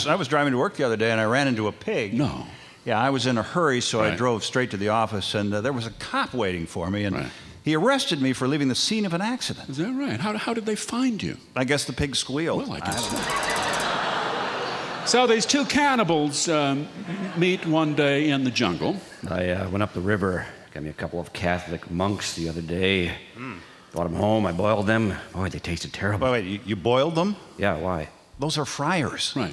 was driving to work the other day, and I ran into a pig. No. Yeah, I was in a hurry, so Right. I drove straight to the office, and there was a cop waiting for me, and Right. he arrested me for leaving the scene of an accident. Is that right? How did they find you? I guess the pig squealed. Well, I guess don't know. So these two cannibals meet one day in the jungle. I went up the river, got me a couple of Catholic monks the other day. Brought them home, I boiled them. Boy, they tasted terrible. Wait, you boiled them? Yeah, why? Those are fryers. Right.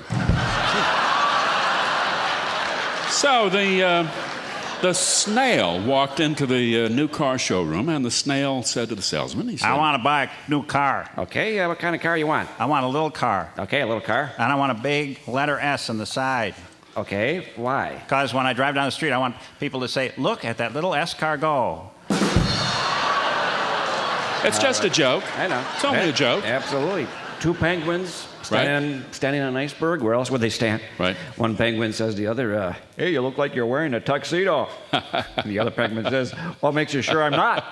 So the snail walked into the new car showroom, and the snail said to the salesman, he said, I want to buy a new car. Okay, what kind of car you want? I want a little car. Okay, a little car. And I want a big letter S on the side. Okay, why? Because when I drive down the street, I want people to say, look at that little S car go. it's just a joke. I know. It's only a joke. Absolutely. Two penguins standing on an iceberg. Where else would they stand? Right. One penguin says to the other, hey, you look like you're wearing a tuxedo. And the other penguin says, what makes you sure I'm not?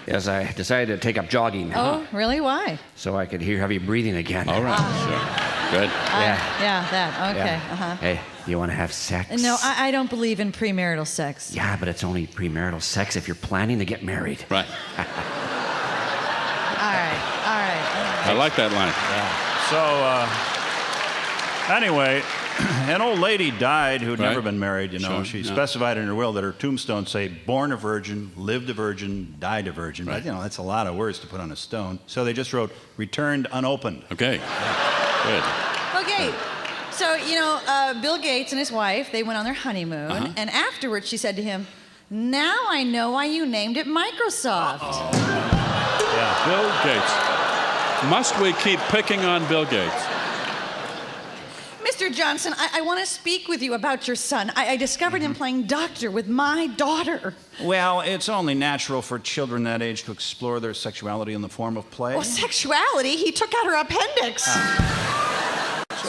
Yes, I decided to take up jogging. Oh, really? Why? So I could hear heavy breathing again. All right. Sure. Good. Yeah. That. Okay. Yeah. Uh-huh. Hey, you want to have sex? No, I don't believe in premarital sex. Yeah, but it's only premarital sex if you're planning to get married. Right. All right. I like that line. So, anyway, an old lady died who'd Right. never been married, you know. Sure, She yeah. specified in her will that her tombstone say, born a virgin, lived a virgin, died a virgin. Right. But, you know, that's a lot of words to put on a stone. So they just wrote, returned unopened. Okay. Good. Okay. So, Bill Gates and his wife, they went on their honeymoon, and afterwards she said to him, now I know why you named it Microsoft. Yeah. Bill Gates. Must we keep picking on Bill Gates? Mr. Johnson, I want to speak with you about your son. I discovered him playing doctor with my daughter. Well, it's only natural for children that age to explore their sexuality in the form of play. Oh, sexuality? He took out her appendix.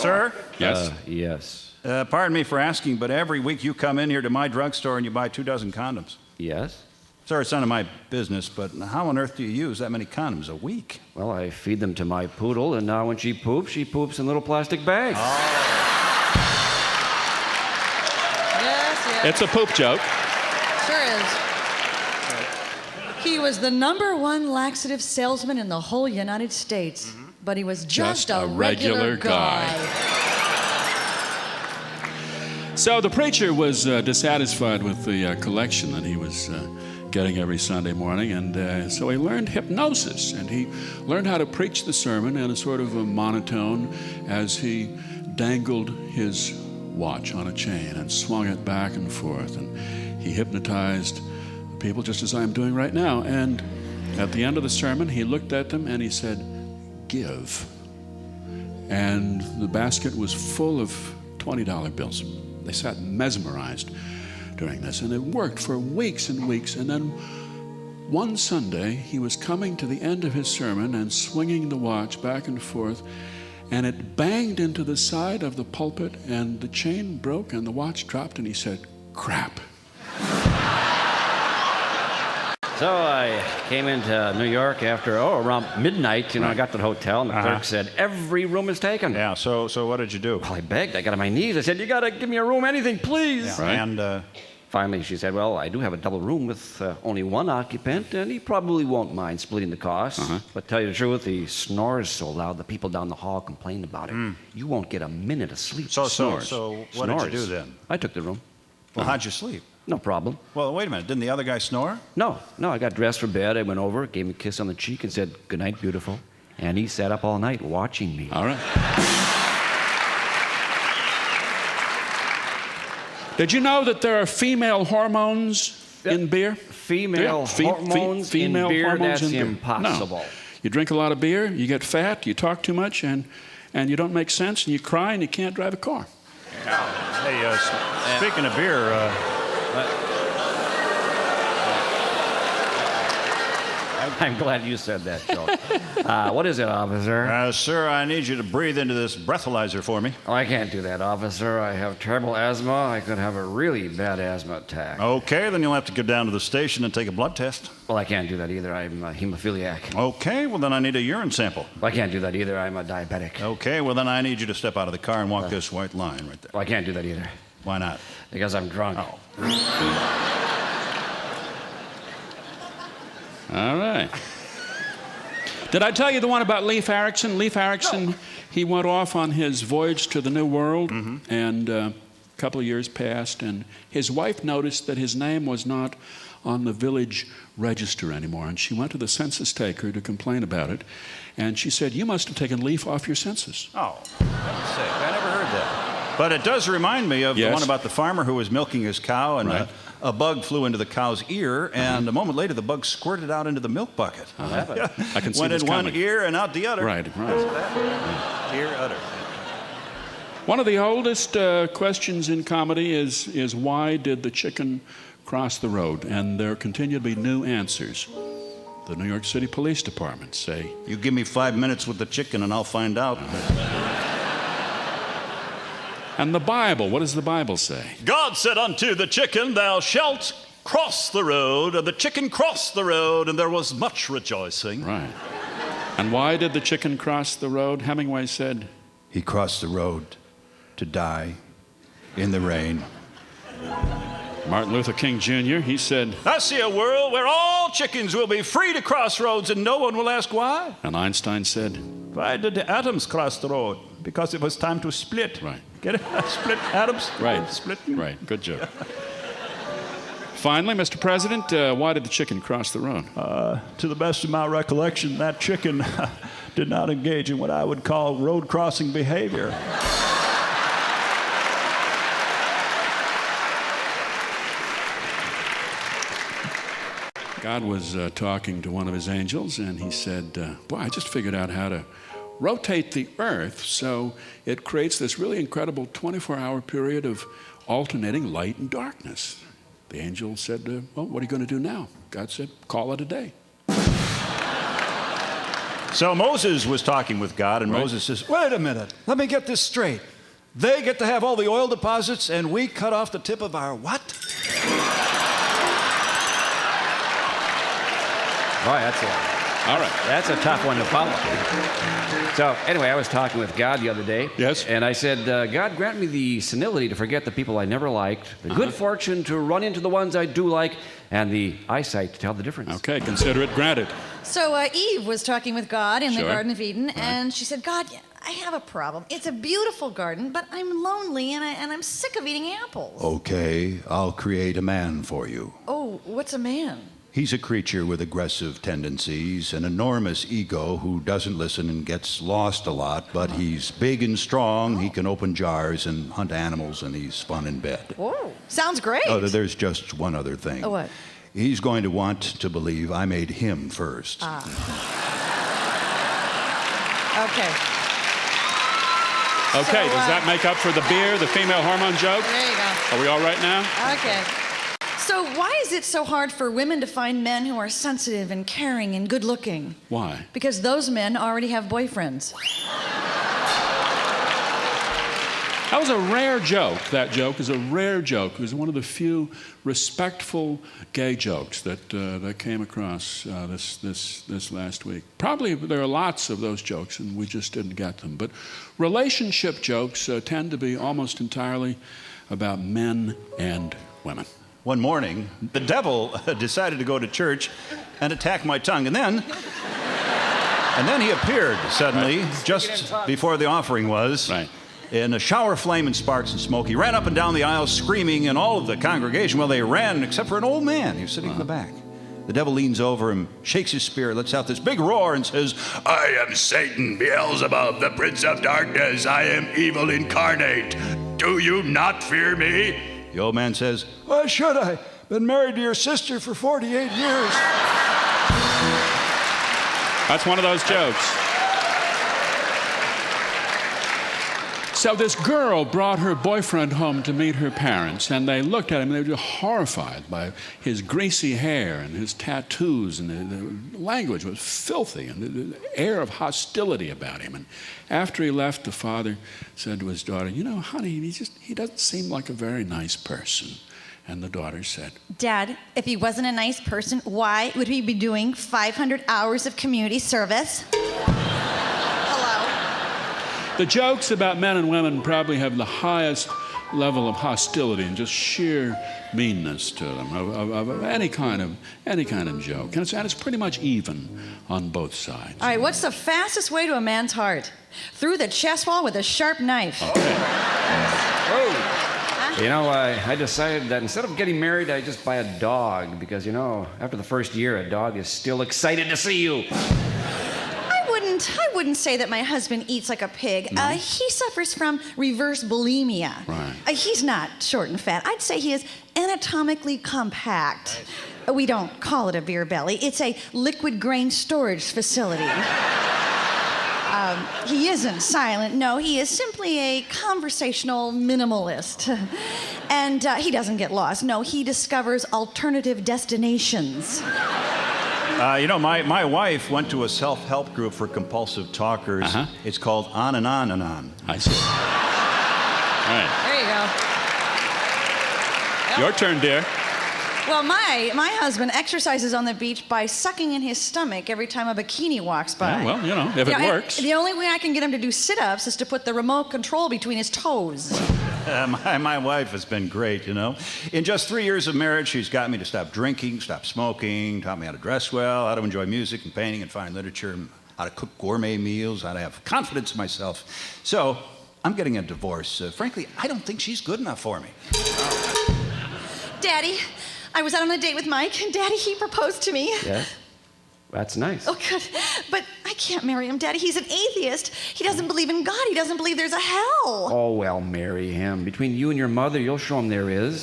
Sir? Yes. Yes. Pardon me for asking, but every week you come in here to my drugstore and you buy 24 condoms. Yes? Sir, it's none of my business, but how on earth do you use that many condoms a week? Well, I feed them to my poodle, and now when she poops in little plastic bags. Yes. It's a poop joke. Sure is. He was the #1 laxative salesman in the whole United States, but he was just a regular guy. So the preacher was dissatisfied with the collection that he was getting every Sunday morning, and so he learned hypnosis, and he learned how to preach the sermon in a sort of a monotone as he dangled his watch on a chain and swung it back and forth, and he hypnotized people just as I'm doing right now. And at the end of the sermon, he looked at them and he said, give. And the basket was full of $20 bills. They sat mesmerized during this, and it worked for weeks and weeks. And then one Sunday, he was coming to the end of his sermon and swinging the watch back and forth, and it banged into the side of the pulpit, and the chain broke, and the watch dropped, and he said, crap. So I came into New York after, around midnight. I got to the hotel, and the clerk said, every room is taken. Yeah, so what did you do? Well, I begged. I got on my knees. I said, you got to give me a room, anything, please. Yeah. Right. And Finally, she said, well, I do have a double room with only one occupant, and he probably won't mind splitting the cost. But tell you the truth, he snores so loud, the people down the hall complain about it. You won't get a minute of sleep. so Snores. what did you do then? I took the room. Well, how'd you sleep? No problem. Well, wait a minute. Didn't the other guy snore? No, I got dressed for bed. I went over, gave him a kiss on the cheek, and said, good night, beautiful. And he sat up all night watching me. All right. Did you know that there are female hormones in beer? Female hormones female in beer? hormones That's in beer. impossible. No. You drink a lot of beer, you get fat, you talk too much, and you don't make sense, and you cry, and you can't drive a car. Hey, speaking of beer, I'm glad you said that, Joe. What is it, officer? Sir, I need you to breathe into this breathalyzer for me. Oh, I can't do that, officer. I have terrible asthma. I could have a really bad asthma attack. Okay, then you'll have to go down to the station and take a blood test. Well, I can't do that either. I'm a hemophiliac. Okay, well, then I need a urine sample. Well, I can't do that either. I'm a diabetic. Okay, well, then I need you to step out of the car and walk this white line right there. Well, I can't do that either. Why not? Because I'm drunk. Oh. All right. Did I tell you the one about Leif Erikson? Leif Erikson, he went off on his voyage to the New World, and a couple of years passed, and his wife noticed that his name was not on the village register anymore, and she went to the census taker to complain about it, and she said, "You must have taken Leif off your census." Oh, that's sick. I never heard that. But it does remind me of the one about the farmer who was milking his cow, and a bug flew into the cow's ear, and a moment later the bug squirted out into the milk bucket. I can see Went this in coming. one ear and out the other. Right. Ear, udder. One of the oldest questions in comedy is why did the chicken cross the road? And there continue to be new answers. The New York City Police Department say, You give me 5 minutes with the chicken and I'll find out. And the Bible, what does the Bible say? God said unto the chicken, Thou shalt cross the road. And the chicken crossed the road, and there was much rejoicing. Right. And why did the chicken cross the road? Hemingway said, He crossed the road to die in the rain. Martin Luther King Jr., he said, I see a world where all chickens will be free to cross roads and no one will ask why. and Einstein said, Why did the atoms cross the road? Because it was time to split. Right. Get it? Split atoms? Right. Split. Right, good joke. Finally, Mr. President, why did the chicken cross the road? To the best of my recollection, that chicken did not engage in what I would call road crossing behavior. God was talking to one of his angels, and he said, boy, I just figured out how to rotate the earth so it creates this really incredible 24-hour period of alternating light and darkness. The angel said, well, what are you going to do now? God said, call it a day. So Moses was talking with God, and Moses says, wait a minute, let me get this straight. They get to have all the oil deposits, and we cut off the tip of our what? Boy, All right. that's a tough one to follow. So, anyway, I was talking with God the other day. Yes. And I said, God, grant me the senility to forget the people I never liked, the good fortune to run into the ones I do like, and the eyesight to tell the difference. Okay, consider it granted. So Eve was talking with God in the Sure. Garden of Eden, and she said, God, I have a problem. It's a beautiful garden, but I'm lonely, and I'm sick of eating apples. Okay, I'll create a man for you. Oh, what's a man? He's a creature with aggressive tendencies, an enormous ego who doesn't listen and gets lost a lot, but he's big and strong. He can open jars and hunt animals, and he's fun in bed. Whoa, sounds great. Oh, there's just one other thing. Oh, what? He's going to want to believe I made him first. Okay. Okay, So, does that make up for the beer, the female hormone joke? There you go. Are we all right now? Okay. So why is it so hard for women to find men who are sensitive and caring and good looking? Why? Because those men already have boyfriends. That was a rare joke. That joke is a rare joke. It was one of the few respectful gay jokes that came across this last week. Probably there are lots of those jokes, and we just didn't get them. But relationship jokes tend to be almost entirely about men and women. One morning, the devil decided to go to church and attack my tongue. And then he appeared suddenly, just before the offering was, in a shower of flame and sparks and smoke. He ran up and down the aisle screaming, and all of the congregation, well, they ran except for an old man. He was sitting in the back. The devil leans over him, shakes his spear, lets out this big roar, and says, I am Satan, Beelzebub, the prince of darkness. I am evil incarnate. Do you not fear me? The old man says, why should I? Been married to your sister for 48 years. That's one of those jokes. So this girl brought her boyfriend home to meet her parents, and they looked at him and they were just horrified by his greasy hair and his tattoos, and the language was filthy, and the air of hostility about him. And after he left, the father said to his daughter, "You know, honey, he doesn't seem like a very nice person." And the daughter said, Dad, if he wasn't a nice person, why would he be doing 500 hours of community service? the jokes about men and women probably have the highest level of hostility and just sheer meanness to them of any kind of joke, and it's pretty much even on both sides. All right, what's the fastest way to a man's heart? Through the chest wall with a sharp knife. Okay. Whoa. You know, I decided that instead of getting married, I'd just buy a dog because, you know, after the first year, a dog is still excited to see you. I wouldn't say that my husband eats like a pig. No? He suffers from reverse bulimia. Right. He's not short and fat. I'd say he is anatomically compact. We don't call it a beer belly. It's a liquid grain storage facility. He isn't silent. No, he is simply a conversational minimalist. And he doesn't get lost. No, he discovers alternative destinations. You know, my wife went to a self-help group for compulsive talkers. Uh-huh. It's called On and On and On. I see. All right. There you go. Your turn, dear. Well, my husband exercises on the beach by sucking in his stomach every time a bikini walks by. Yeah, well, you know, if it works. The only way I can get him to do sit-ups is to put the remote control between his toes. My wife has been great, you know. In just 3 years of marriage, she's got me to stop drinking, stop smoking, taught me how to dress well, how to enjoy music and painting and fine literature, how to cook gourmet meals, how to have confidence in myself. So, I'm getting a divorce. Frankly, I don't think she's good enough for me. Daddy, I was out on a date with Mike, and Daddy, he proposed to me. Yeah? That's nice. Oh, good. But I can't marry him, Daddy. He's an atheist. He doesn't believe in God. He doesn't believe there's a hell. Oh, well, marry him. Between you and your mother, you'll show him there is.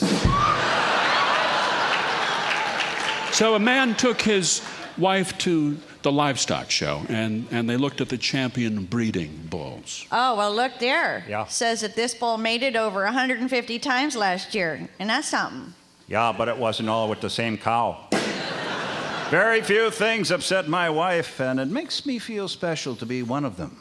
So a man took his wife to the livestock show, and they looked at the champion breeding bulls. Oh, well, look there. Yeah. Says that this bull mated over 150 times last year, and that's something. Yeah, but it wasn't all with the same cow. Very few things upset my wife, and it makes me feel special to be one of them.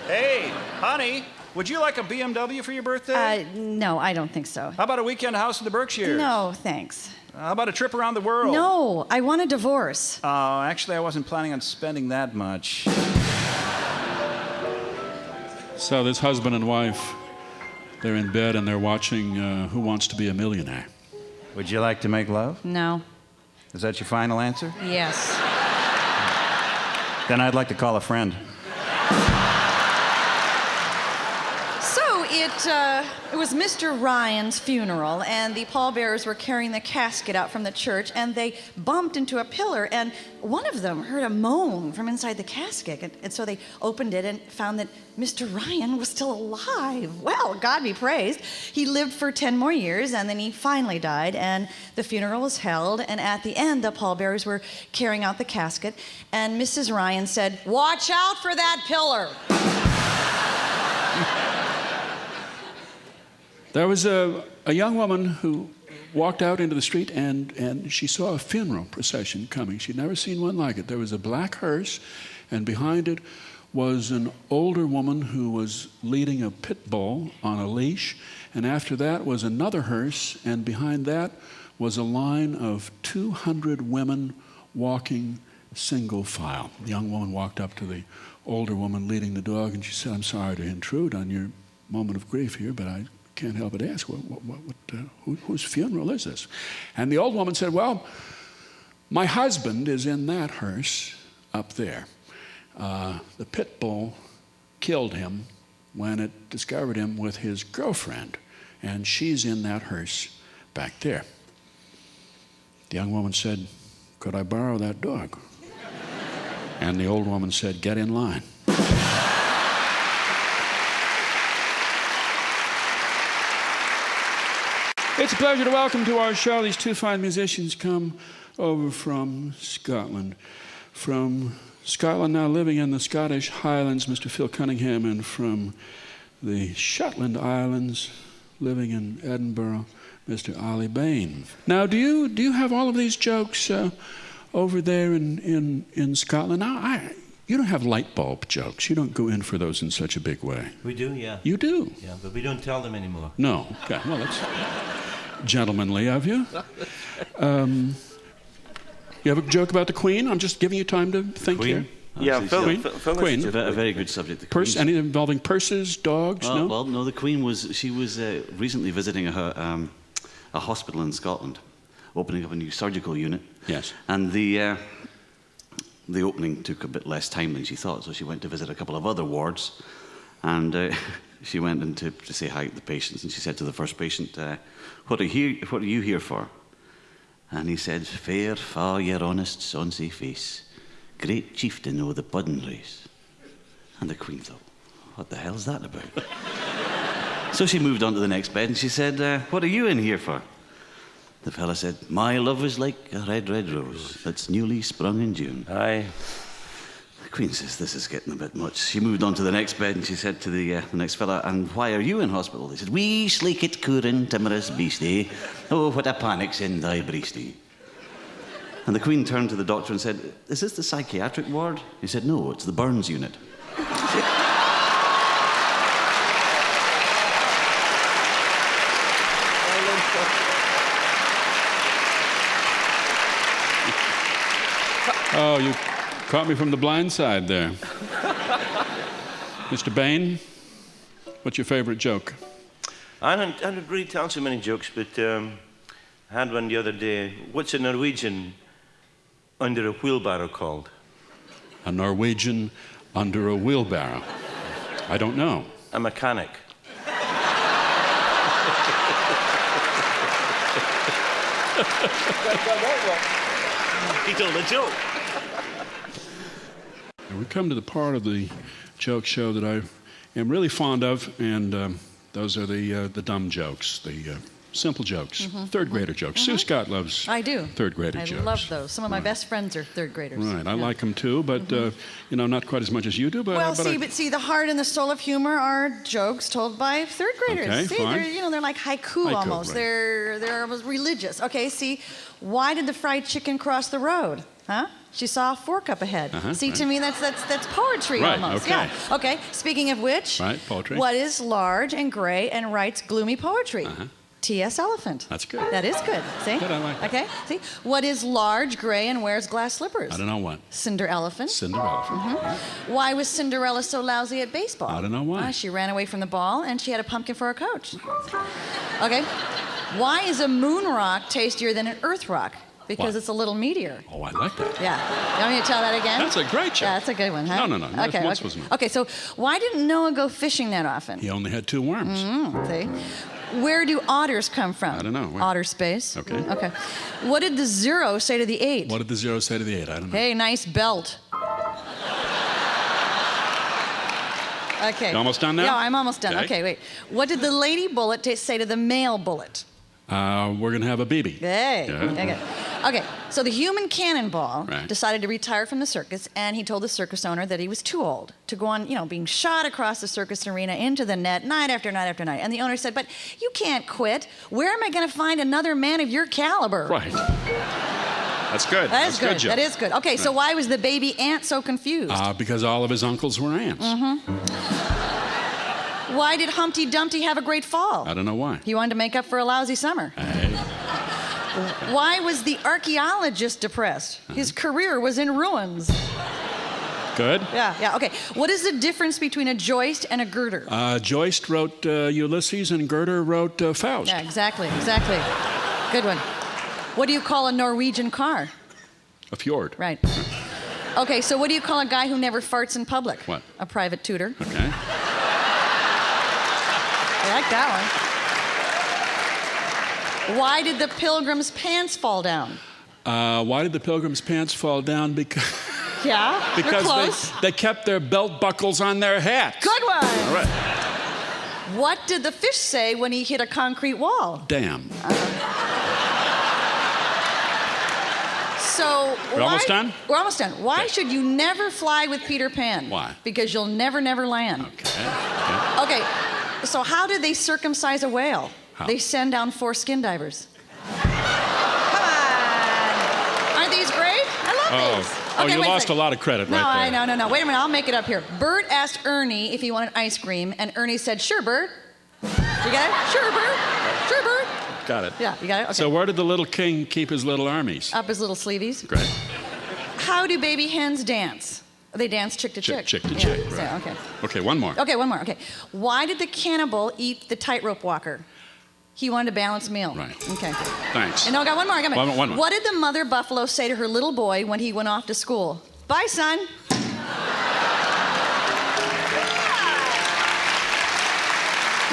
Hey, honey, would you like a BMW for your birthday? No, I don't think so. How about a weekend house in the Berkshires? No, thanks. How about a trip around the world? No, I want a divorce. Oh, actually, I wasn't planning on spending that much. So this husband and wife, they're in bed and they're watching Who Wants to Be a Millionaire. Would you like to make love? No. Is that your final answer? Yes. Then I'd like to call a friend. So it was Mr. Ryan's funeral, and the pallbearers were carrying the casket out from the church, and they bumped into a pillar, and one of them heard a moan from inside the casket, and so they opened it and found that Mr. Ryan was still alive. Well, God be praised. He lived for 10 more years, and then he finally died, and the funeral was held, and at the end, the pallbearers were carrying out the casket, and Mrs. Ryan said, "Watch out for that pillar." There was a young woman who walked out into the street and she saw a funeral procession coming. She'd never seen one like it. There was a black hearse, and behind it was an older woman who was leading a pit bull on a leash, and after that was another hearse, and behind that was a line of 200 women walking single file. The young woman walked up to the older woman leading the dog, and she said, "I'm sorry to intrude on your moment of grief here, but I can't help but ask, whose funeral is this?" And the old woman said, "Well, my husband is in that hearse up there. The pit bull killed him when it discovered him with his girlfriend, and she's in that hearse back there." The young woman said, "Could I borrow that dog?" And the old woman said, "Get in line." It's a pleasure to welcome to our show these two fine musicians come over from Scotland. From Scotland, now living in the Scottish Highlands, Mr. Phil Cunningham, and from the Shetland Islands, living in Edinburgh, Mr. Ollie Bain. Now, do you have all of these jokes over there in Scotland? Now, you don't have light bulb jokes. You don't go in for those in such a big way. We do, yeah. You do? Yeah, but we don't tell them anymore. No. Okay. Well, that's gentlemanly of you. You have a joke about the Queen? I'm just giving you time to think Queen? here. Yeah, Queen. Queen. A very good subject. Any involving purses, dogs? No. Well, no. The Queen was recently visiting a hospital in Scotland, opening up a new surgical unit. Yes. And the opening took a bit less time than she thought, so she went to visit a couple of other wards, and she went in to say hi to the patients, and she said to the first patient, "What are you here for?" And he said, "Fair fa your honest sonsy face, great chieftain o' the puddin' race." And the Queen thought, what the hell's that about? So she moved on to the next bed and she said, "What are you in here for?" The fella said, "My love is like a red, red rose that's newly sprung in June." Aye. The Queen says, "This is getting a bit much." She moved on to the next bed and she said to the next fella, "And why are you in hospital?" He said, "Wee sleekit coorin timorous beastie, oh, what a panic's in thy breastie." And the Queen turned to the doctor and said, "Is this the psychiatric ward?" He said, "No, it's the burns unit." Oh, you caught me from the blind side there. Mr. Bain, what's your favorite joke? I don't really tell so many jokes, but I had one the other day. What's a Norwegian under a wheelbarrow called? A Norwegian under a wheelbarrow. I don't know. A mechanic. He told a joke. We come to the part of the joke show that I am really fond of, and those are the dumb jokes, the simple jokes, third grader jokes. Sue Scott loves I do. third grader I jokes. love those. Some of my best friends are third graders. Right, I like them too, but not quite as much as you do. But Well, but see, the heart and the soul of humor are jokes told by third graders. Okay, See, fine. they're like haiku almost. right. They're almost religious. Okay, see, why did the fried chicken cross the road? Huh? She saw a fork up ahead. See, right. to me, that's poetry Right, almost. okay. Yeah. Okay. Speaking of which, Right, poetry. What is large and gray and writes gloomy poetry? T.S. Elephant. That's good. That is good. See? Good, I like that. Okay. See, what is large, gray, and wears glass slippers? I don't know what. Cinder Elephant. Cinderella. Why was Cinderella so lousy at baseball? I don't know why. She ran away from the ball and she had a pumpkin for a coach. Okay. Why is a moon rock tastier than an earth rock? Because Why? it's a little meteor. Oh, I like that. Yeah. You want me to tell that again? That's a great joke. Yeah, that's a good one, huh? No. Okay. Once was enough. Okay, so why didn't Noah go fishing that often? He only had 2 worms. See? Where do otters come from? I don't know. Where? Outer space. Okay. Okay. What did the 0 say to the 8? What did the 0 say to the 8? I don't know. Hey, nice belt. Okay. You almost done now? Yeah, I'm almost done. Okay. Okay, wait. What did the lady bullet say to the male bullet? We're going to have a BB. Hey. Yeah. Okay, so the human cannonball Right. decided to retire from the circus, and he told the circus owner that he was too old to go on, being shot across the circus arena into the net night after night after night. And the owner said, "But you can't quit. Where am I going to find another man of your caliber?" Right. That's good. That is That's good. Joe. That is good. Okay, so why was the baby ant so confused? Because all of his uncles were ants. Why did Humpty Dumpty have a great fall? I don't know why. He wanted to make up for a lousy summer. Hey. Why was the archaeologist depressed? His career was in ruins. Good. Yeah, okay. What is the difference between a joist and a girder? Joyce wrote Ulysses and Gerder wrote Faust. Yeah, exactly. Good one. What do you call a Norwegian car? A fjord. Right. Okay, so what do you call a guy who never farts in public? What? A private tutor. Okay. I like that one. Why did the pilgrim's pants fall down? Why did the pilgrim's pants fall down? Because You're close. they kept their belt buckles on their hats. Good one. All right. What did the fish say when he hit a concrete wall? Damn. So We're almost done? We're almost done. Why Okay. should you never fly with Peter Pan? Why? Because you'll never land. Okay. Okay, So how did they circumcise a whale? How? They send down 4 skin divers. Come on. Aren't these great? I love these. Oh, Okay, you wait lost a second. lot of credit No, right there. No. Wait a minute, I'll make it up here. Bert asked Ernie if he wanted ice cream, and Ernie said, "Sure, Bert." You got it? Sure, Bert. Sure, Bert. Got it. Yeah, you got it? Okay. So where did the little king keep his little armies? Up his little sleeveys. Great. How do baby hens dance? They dance chick to chick. Chick to Yeah, chick, so, right. okay. Okay, one more. Okay, one more. Okay. Why did the cannibal eat the tightrope walker? He wanted a balanced meal. Right. Okay. Thanks. And no, I got one more. One more. What did the mother buffalo say to her little boy when he went off to school? Bye, son.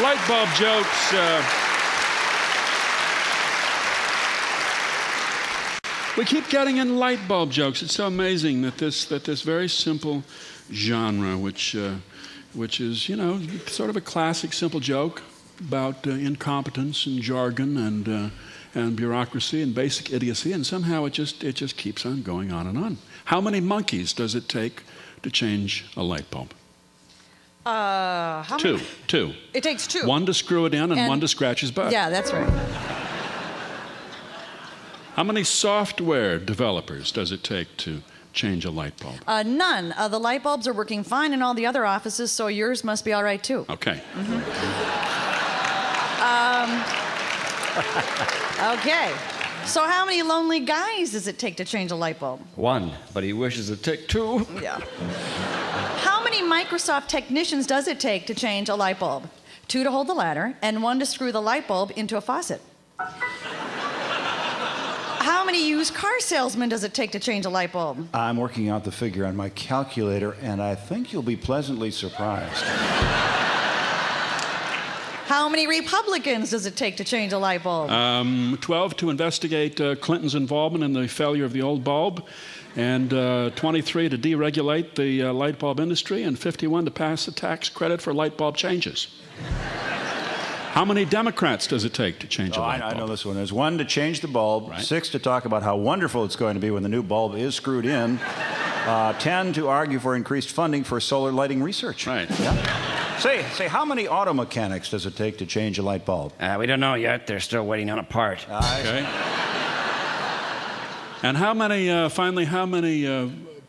Light bulb jokes. We keep getting in light bulb jokes. It's so amazing that this very simple genre, which is, sort of a classic simple joke about incompetence and jargon and bureaucracy and basic idiocy, and somehow it just keeps on going on and on. How many monkeys does it take to change a light bulb? How Two. many? It takes 2. One to screw it in and one to scratch his butt. Yeah, that's right. How many software developers does it take to change a light bulb? None. The light bulbs are working fine in all the other offices, so yours must be all right too. Okay. Okay. So how many lonely guys does it take to change a light bulb? 1, but he wishes to take 2. Yeah. How many Microsoft technicians does it take to change a light bulb? 2 to hold the ladder and 1 to screw the light bulb into a faucet. How many used car salesmen does it take to change a light bulb? I'm working out the figure on my calculator, and I think you'll be pleasantly surprised. How many Republicans does it take to change a light bulb? 12 to investigate Clinton's involvement in the failure of the old bulb, and 23 to deregulate the light bulb industry, and 51 to pass a tax credit for light bulb changes. How many Democrats does it take to change a light bulb? I know this one. There's 1 to change the bulb, Right. 6 to talk about how wonderful it's going to be when the new bulb is screwed in, 10 to argue for increased funding for solar lighting research. Right. Yeah. Say, how many auto mechanics does it take to change a light bulb? We don't know yet. They're still waiting on a part. Okay. And how many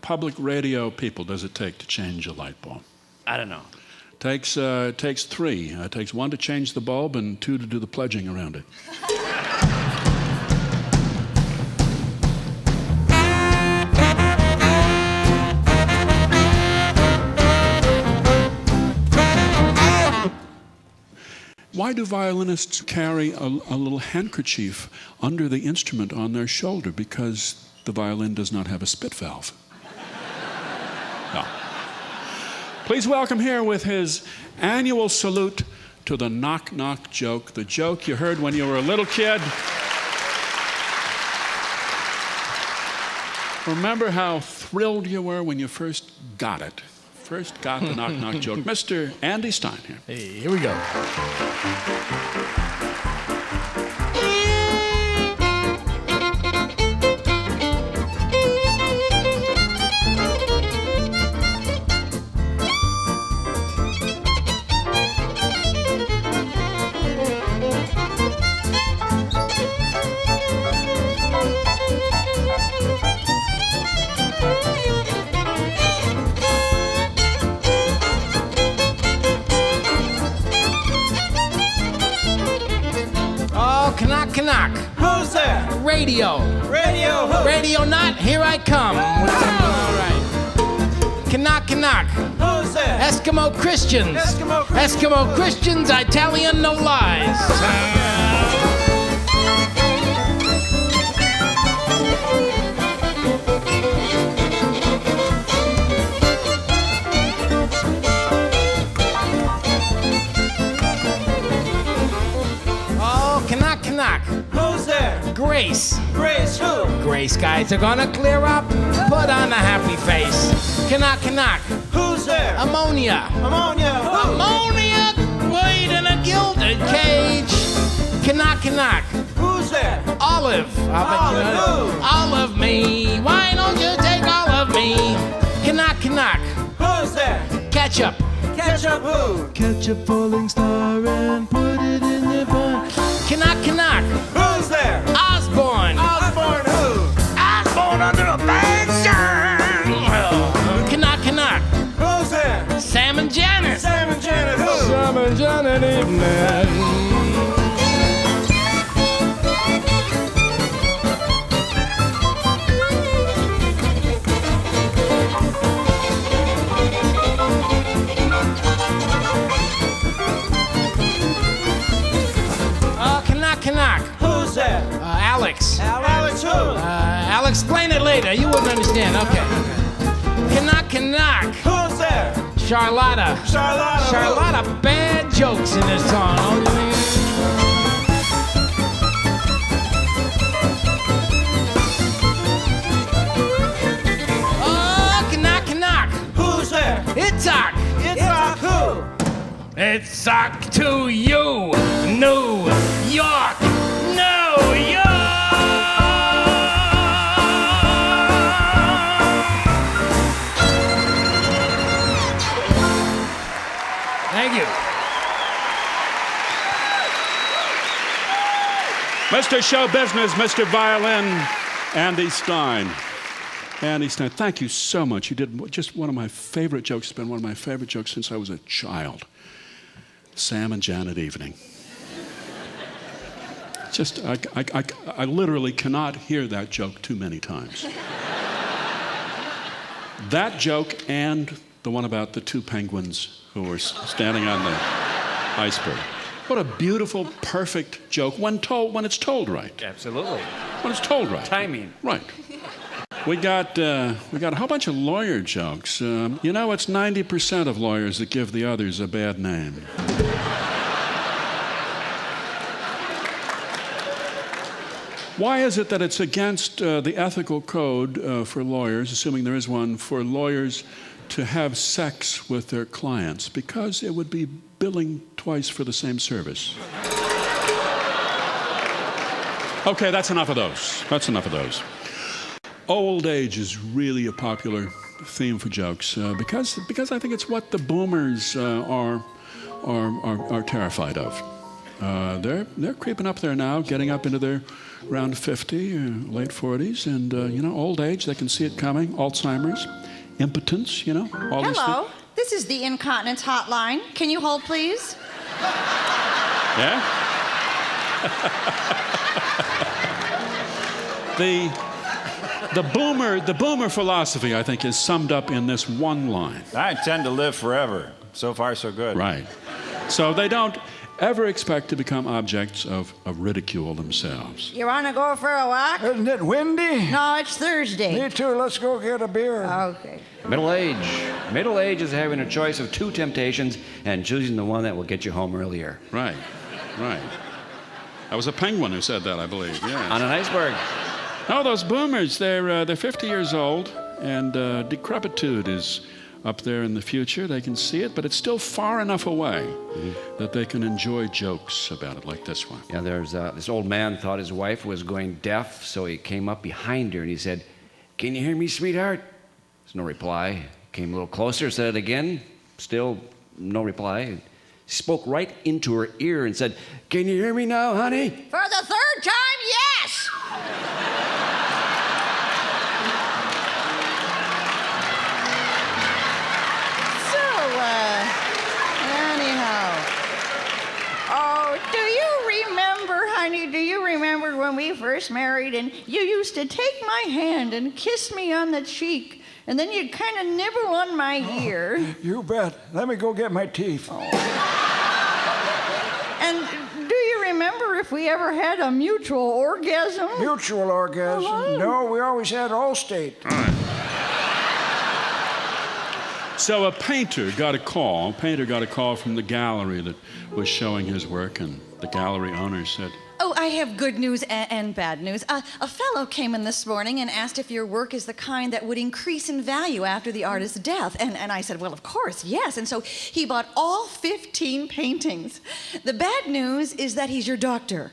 public radio people does it take to change a light bulb? I don't know. Takes 3. It takes 1 to change the bulb and 2 to do the pledging around it. Why do violinists carry a little handkerchief under the instrument on their shoulder? Because the violin does not have a spit valve. No. Please welcome here with his annual salute to the knock-knock joke, the joke you heard when you were a little kid. Remember how thrilled you were when you first got it? First got the knock-knock joke. Mr. Andy Stein here. Hey, here we go. Knock. Who's there? Radio. Radio who? Radio not, here I come. All right. Knock. Who's there? Eskimo Christians. Eskimo Christians, Italian, no lies. Knock. Who's there? Grace. Grace who? Gray skies are gonna clear up. Put on a happy face. Knock. Who's there? Ammonia. Ammonia who? Ammonia, wait in a gilded cage. Knock. Who's there? Olive. I'll bet you know Olive that. Olive me. Why don't you take all of me? Knock. Who's there? Ketchup. Ketchup who? Catch a falling star and put it in the bun. Knock. Who's there? Osborne. Osborne who? Osborne under a bad sun. Knock. Who's there? Sam and Janet. Sam and Janet who? Sam and Janet evening. Knock. Who's there? Alex. Alex who? I'll explain it later. You wouldn't understand. Okay. Knock. Who's there? Charlotta. Charlotta, bad jokes in this song. Oh, knock. Who's there? Itzhak. Itzhak who? Itzhak to you, New York. Thank you. Mr. Show Business, Mr. Violin, Andy Stein. Andy Stein, thank you so much. You did just one of my favorite jokes. It's been one of my favorite jokes since I was a child. Sam and Janet evening. Just, I literally cannot hear that joke too many times. That joke and the one about the two penguins who were standing on the iceberg. What a beautiful, perfect joke when it's told right. Absolutely. When it's told right. Timing. Right. We got a whole bunch of lawyer jokes. It's 90% of lawyers that give the others a bad name. Why is it that it's against the ethical code for lawyers, assuming there is one, for lawyers to have sex with their clients? Because it would be billing twice for the same service. Okay, that's enough of those. Old age is really a popular theme for jokes because I think it's what the boomers are terrified of. They're creeping up there now, getting up into their around 50, late 40s, and old age, they can see it coming. Alzheimer's, impotence, all these things. Hello, this is the Incontinence hotline. Can you hold, please? Yeah? The boomer philosophy, I think, is summed up in this one line. I intend to live forever. So far, so good. Right. So they don't ever expect to become objects of ridicule themselves. You want to go for a walk? Isn't it windy? No, it's Thursday. Me too. Let's go get a beer. Okay. Middle age is having a choice of two temptations and choosing the one that will get you home earlier. Right. That was a penguin who said that, I believe. Yeah. On an iceberg. No, those boomers, they're 50 years old, and decrepitude is up there in the future. They can see it, but it's still far enough away that they can enjoy jokes about it, like this one. Yeah, there's this old man thought his wife was going deaf, so he came up behind her and he said, "Can you hear me, sweetheart?" There's no reply. Came a little closer, said it again. Still no reply. He spoke right into her ear and said, "Can you hear me now, honey?" For the third time, yes! Do you remember when we first married and you used to take my hand and kiss me on the cheek and then you'd kind of nibble on my ear? You bet. Let me go get my teeth. And do you remember if we ever had a mutual orgasm? Mutual orgasm? Uh-huh. No, we always had Allstate. So a painter got a call from the gallery that was showing his work, and the gallery owner said, "Oh, I have good news and bad news. A fellow came in this morning and asked if your work is the kind that would increase in value after the artist's death." And I said, "Well, of course, yes." And so he bought all 15 paintings. The bad news is that he's your doctor.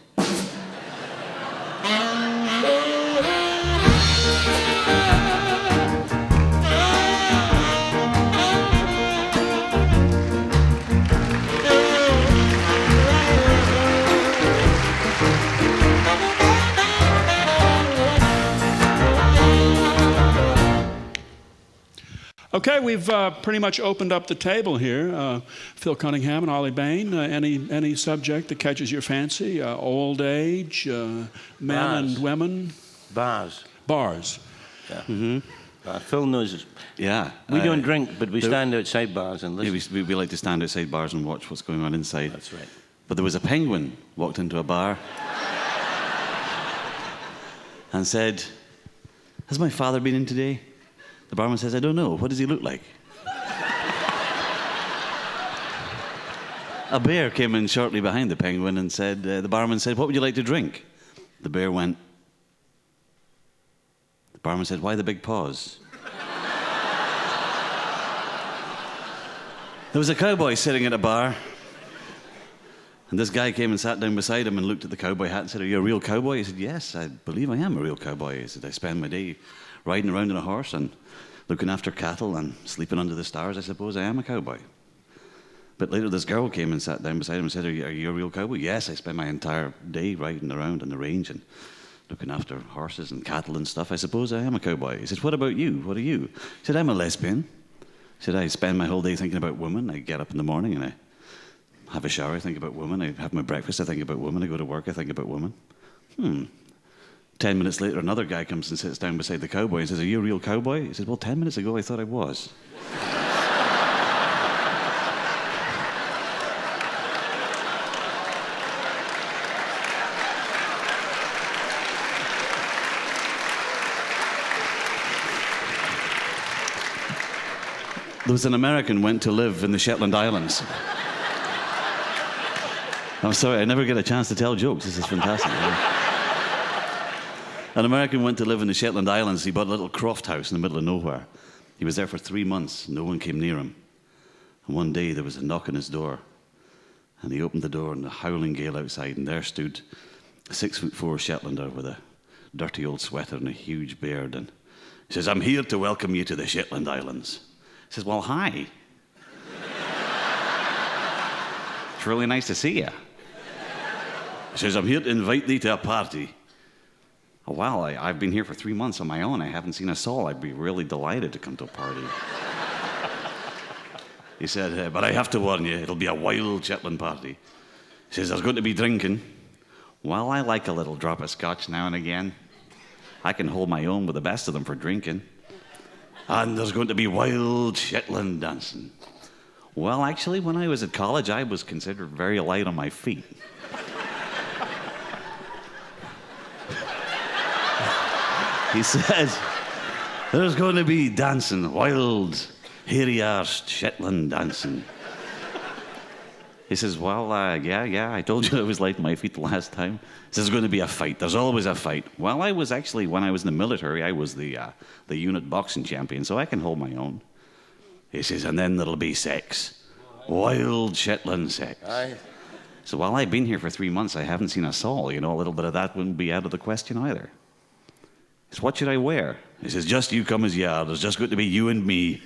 Okay, we've pretty much opened up the table here. Phil Cunningham and Ollie Bain, any subject that catches your fancy? Old age, men and women? Bars. Bars. Yeah. Mm-hmm. Phil knows it. Yeah. We don't drink, but we stand outside bars and listen. Yeah, we like to stand outside bars and watch what's going on inside. That's right. But there was a penguin walked into a bar and said, "Has my father been in today?" The barman says, "I don't know. What does he look like?" A bear came in shortly behind the penguin and said, the barman said, "What would you like to drink?" The bear went. The barman said, "Why the big pause?" There was a cowboy sitting at a bar, and this guy came and sat down beside him and looked at the cowboy hat and said, "Are you a real cowboy?" He said, "Yes, I believe I am a real cowboy." He said, "I spend my day riding around on a horse and looking after cattle and sleeping under the stars. I suppose I am a cowboy." But later this girl came and sat down beside him and said, "Are you a real cowboy?" "Yes, I spend my entire day riding around on the range and looking after horses and cattle and stuff. I suppose I am a cowboy." He said, "What about you? What are you?" He said, "I'm a lesbian." He said, "I spend my whole day thinking about women. I get up in the morning and I have a shower, I think about women. I have my breakfast, I think about women. I go to work, I think about women." 10 minutes later, another guy comes and sits down beside the cowboy and says, "Are you a real cowboy?" He said, "Well, 10 minutes ago I thought I was." There was an American went to live in the Shetland Islands. I'm sorry, I never get a chance to tell jokes. This is fantastic. An American went to live in the Shetland Islands. He bought a little croft house in the middle of nowhere. He was there for 3 months. No one came near him. And one day there was a knock on his door. And he opened the door and a howling gale outside, and there stood a 6'4" Shetlander with a dirty old sweater and a huge beard. And he says, "I'm here to welcome you to the Shetland Islands." He says, "Well, hi. It's really nice to see you." He says, "I'm here to invite thee to a party." "Oh, well, I've been here for 3 months on my own. I haven't seen a soul. I'd be really delighted to come to a party." He said, "But I have to warn you, it'll be a wild Shetland party." He says, "There's going to be drinking." "Well, I like a little drop of scotch now and again. I can hold my own with the best of them for drinking." "And there's going to be wild Shetland dancing." "Well, actually, when I was at college, I was considered very light on my feet." He said, "There's going to be dancing, wild, hairy-arsed Shetland dancing." He says, "Well, yeah, I told you I was light on my feet the last time." He says, "There's going to be a fight. There's always a fight." "Well, I was actually, when I was in the military, I was the unit boxing champion, so I can hold my own." He says, "And then there'll be sex. Wild Shetland sex." So, "Well, I've been here for 3 months. I haven't seen a soul. You know, a little bit of that wouldn't be out of the question either." He says, "What should I wear?" He says, "Just you come as you are. There's just going to be you and me."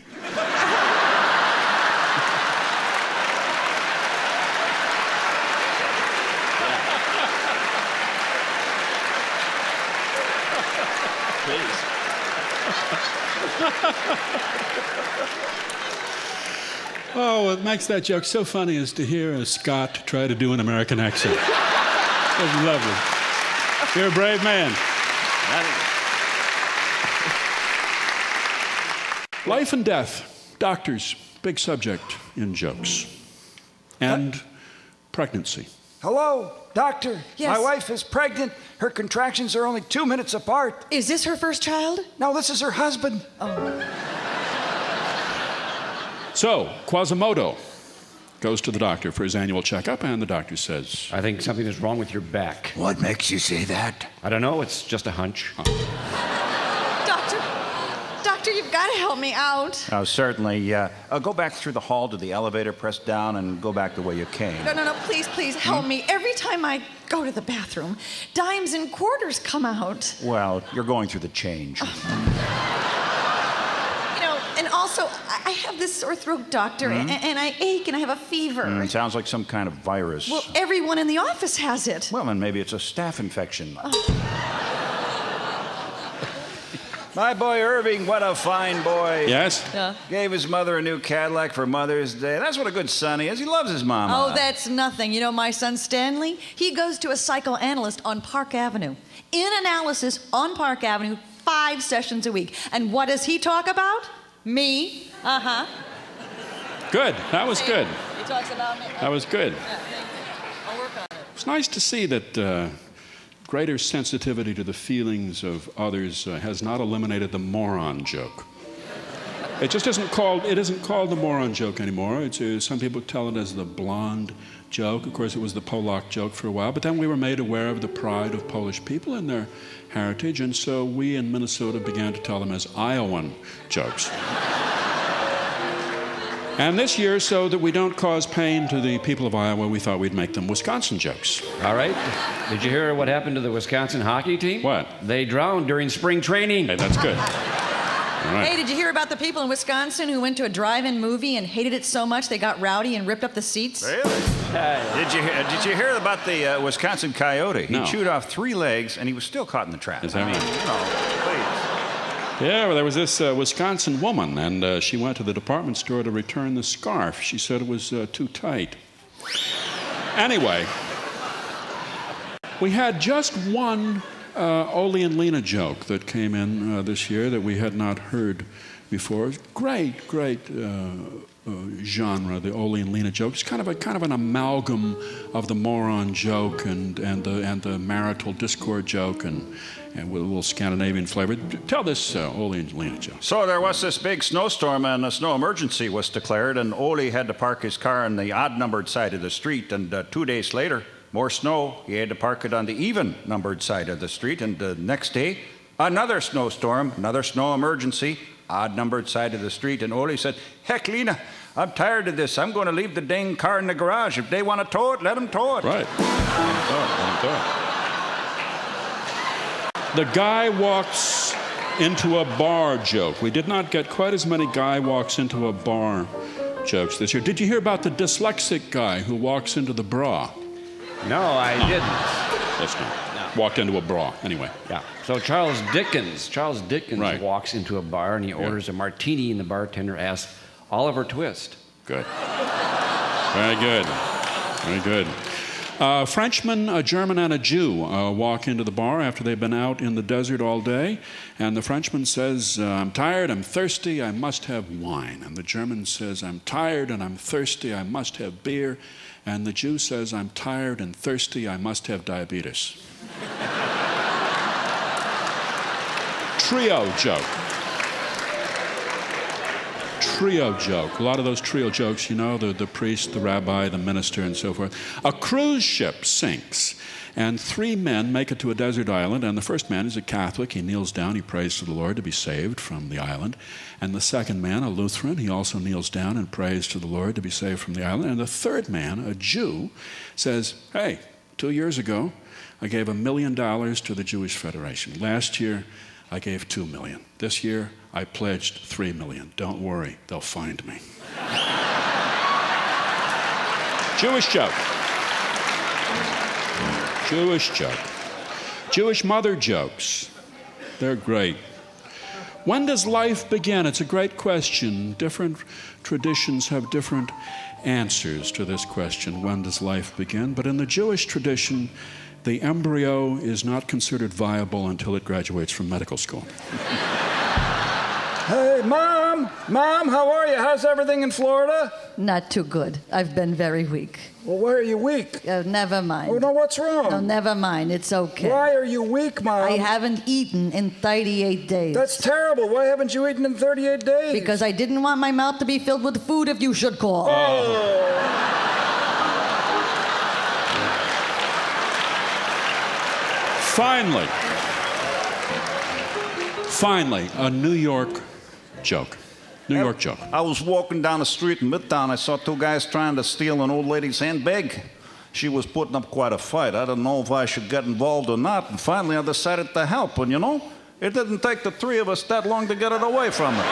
Oh, what makes that joke so funny is to hear a Scot try to do an American accent. That's lovely. You're a brave man. Life and death. Doctors, big subject in jokes. And pregnancy. Hello, doctor. Yes. My wife is pregnant. Her contractions are only 2 minutes apart. Is this her first child? No, this is her husband. Oh. So, Quasimodo goes to the doctor for his annual checkup, and the doctor says, "I think something is wrong with your back." What makes you say that? "I don't know, it's just a hunch." Doctor, you've got to help me out. Oh, certainly. Go back through the hall to the elevator, press down, and go back the way you came. No, please help me. Every time I go to the bathroom, dimes and quarters come out. Well, you're going through the change. And also, I have this sore throat, doctor, and I ache and I have a fever. Sounds like some kind of virus. Well, everyone in the office has it. Well, then maybe it's a staph infection. My boy Irving, what a fine boy. Yes? Yeah. Gave his mother a new Cadillac for Mother's Day. That's what a good son he is. He loves his mama. Oh, that's nothing. You know, my son Stanley, he goes to a psychoanalyst on Park Avenue. In analysis on Park Avenue, 5 sessions a week. And what does he talk about? Me. Uh-huh. Good. That was good. He talks about me. That was good. Yeah, thank you. I'll work on it. It's nice to see that greater sensitivity to the feelings of others has not eliminated the moron joke. It just isn't called the moron joke anymore. Some people tell it as the blonde joke. Of course, it was the Polak joke for a while, but then we were made aware of the pride of Polish people and their heritage, and so we in Minnesota began to tell them as Iowan jokes. And this year, so that we don't cause pain to the people of Iowa, we thought we'd make them Wisconsin jokes. All right. Did you hear what happened to the Wisconsin hockey team? What? They drowned during spring training. Hey, that's good. All right. Hey, did you hear about the people in Wisconsin who went to a drive-in movie and hated it so much they got rowdy and ripped up the seats? Really? Did you hear about the Wisconsin coyote? No. He chewed off 3 legs, and he was still caught in the trap. Is that right? Please. Yeah, well, there was this Wisconsin woman, and she went to the department store to return the scarf. She said it was too tight. Anyway, we had just one Oie and Lena joke that came in this year that we had not heard before. Great genre, the Oie and Lena joke. It's kind of an amalgam of the moron joke and the marital discord joke and with a little Scandinavian flavor. Tell this Oie and Lena joke. So there was this big snowstorm, and a snow emergency was declared, and Olie had to park his car on the odd-numbered side of the street, and 2 days later, more snow, he had to park it on the even-numbered side of the street, and the next day, another snowstorm, another snow emergency, odd-numbered side of the street, and Olie said, "Heck, Lena, I'm tired of this. I'm going to leave the dang car in the garage. If they want to tow it, let them tow it." Right. Let them tow it. The guy walks into a bar joke. We did not get quite as many guy walks into a bar jokes this year. Did you hear about the dyslexic guy who walks into the bra? No, I didn't. That's not. Walked into a bra, anyway. Yeah. So Charles Dickens Right. walks into a bar and he orders a martini, and the bartender asks, "Oliver Twist." Good. Very good. Very good. A Frenchman, a German, and a Jew walk into the bar after they've been out in the desert all day. And the Frenchman says, "I'm tired, I'm thirsty, I must have wine." And the German says, "I'm tired and I'm thirsty, I must have beer." And the Jew says, "I'm tired and thirsty, I must have diabetes." Trio joke. Trio joke. A lot of those trio jokes, you know, the priest, the rabbi, the minister, and so forth. A cruise ship sinks, and 3 men make it to a desert island, and the first man is a Catholic. He kneels down, he prays to the Lord to be saved from the island. And the second man, a Lutheran, he also kneels down and prays to the Lord to be saved from the island. And the third man, a Jew, says, "Hey, 2 years ago, I gave $1 million to the Jewish Federation. Last year, I gave $2 million. This year, I pledged $3 million. Don't worry, they'll find me." Jewish joke. Jewish joke. Jewish mother jokes. They're great. When does life begin? It's a great question. Different traditions have different answers to this question. When does life begin? But in the Jewish tradition, the embryo is not considered viable until it graduates from medical school. Hey, Mom! Mom, how are you? How's everything in Florida? Not too good. I've been very weak. Well, why are you weak? Never mind. Oh, no, what's wrong? No, never mind. It's okay. Why are you weak, Mom? I haven't eaten in 38 days. That's terrible. Why haven't you eaten in 38 days? Because I didn't want my mouth to be filled with food if you should call. Finally, a New York joke. New York joke. I was walking down the street in Midtown. I saw 2 guys trying to steal an old lady's handbag. She was putting up quite a fight. I didn't know if I should get involved or not. And finally, I decided to help. And, you know, it didn't take the 3 of us that long to get it away from her.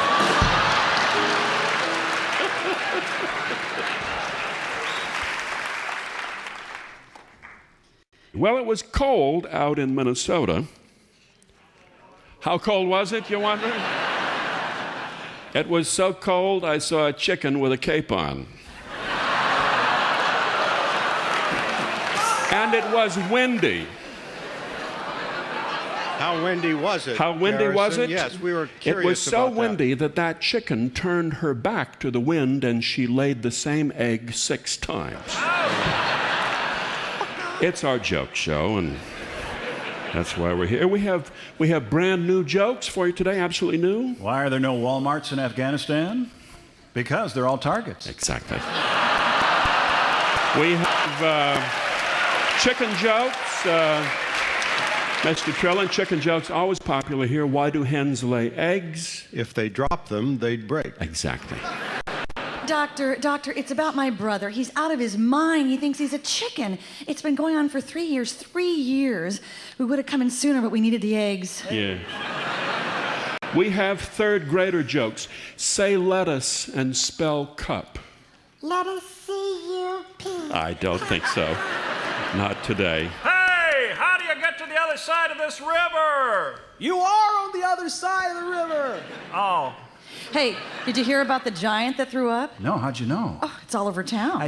Well, it was cold out in Minnesota, How cold was it, you wonder? It was so cold, I saw a chicken with a cape on. And it was windy. How windy was it? How windy was it? Yes, we were curious. It was so about windy that chicken turned her back to the wind and she laid the same egg 6 times. It's our joke show, and that's why we're here. We have brand new jokes for you today, absolutely new. Why are there no Walmarts in Afghanistan? Because they're all targets. Exactly. We have chicken jokes. Mr. Trillin, chicken jokes always popular here. Why do hens lay eggs? If they drop them, they'd break. Exactly. Doctor, it's about my brother. He's out of his mind. He thinks he's a chicken. It's been going on for 3 years. 3 years. We would have come in sooner, but we needed the eggs. Yeah. We have third grader jokes. Say lettuce and spell cup. Let us see you pee. I don't think so. Not today. Hey, how do you get to the other side of this river? You are on the other side of the river. Oh. Hey, did you hear about the giant that threw up? No, how'd you know? Oh, it's all over town.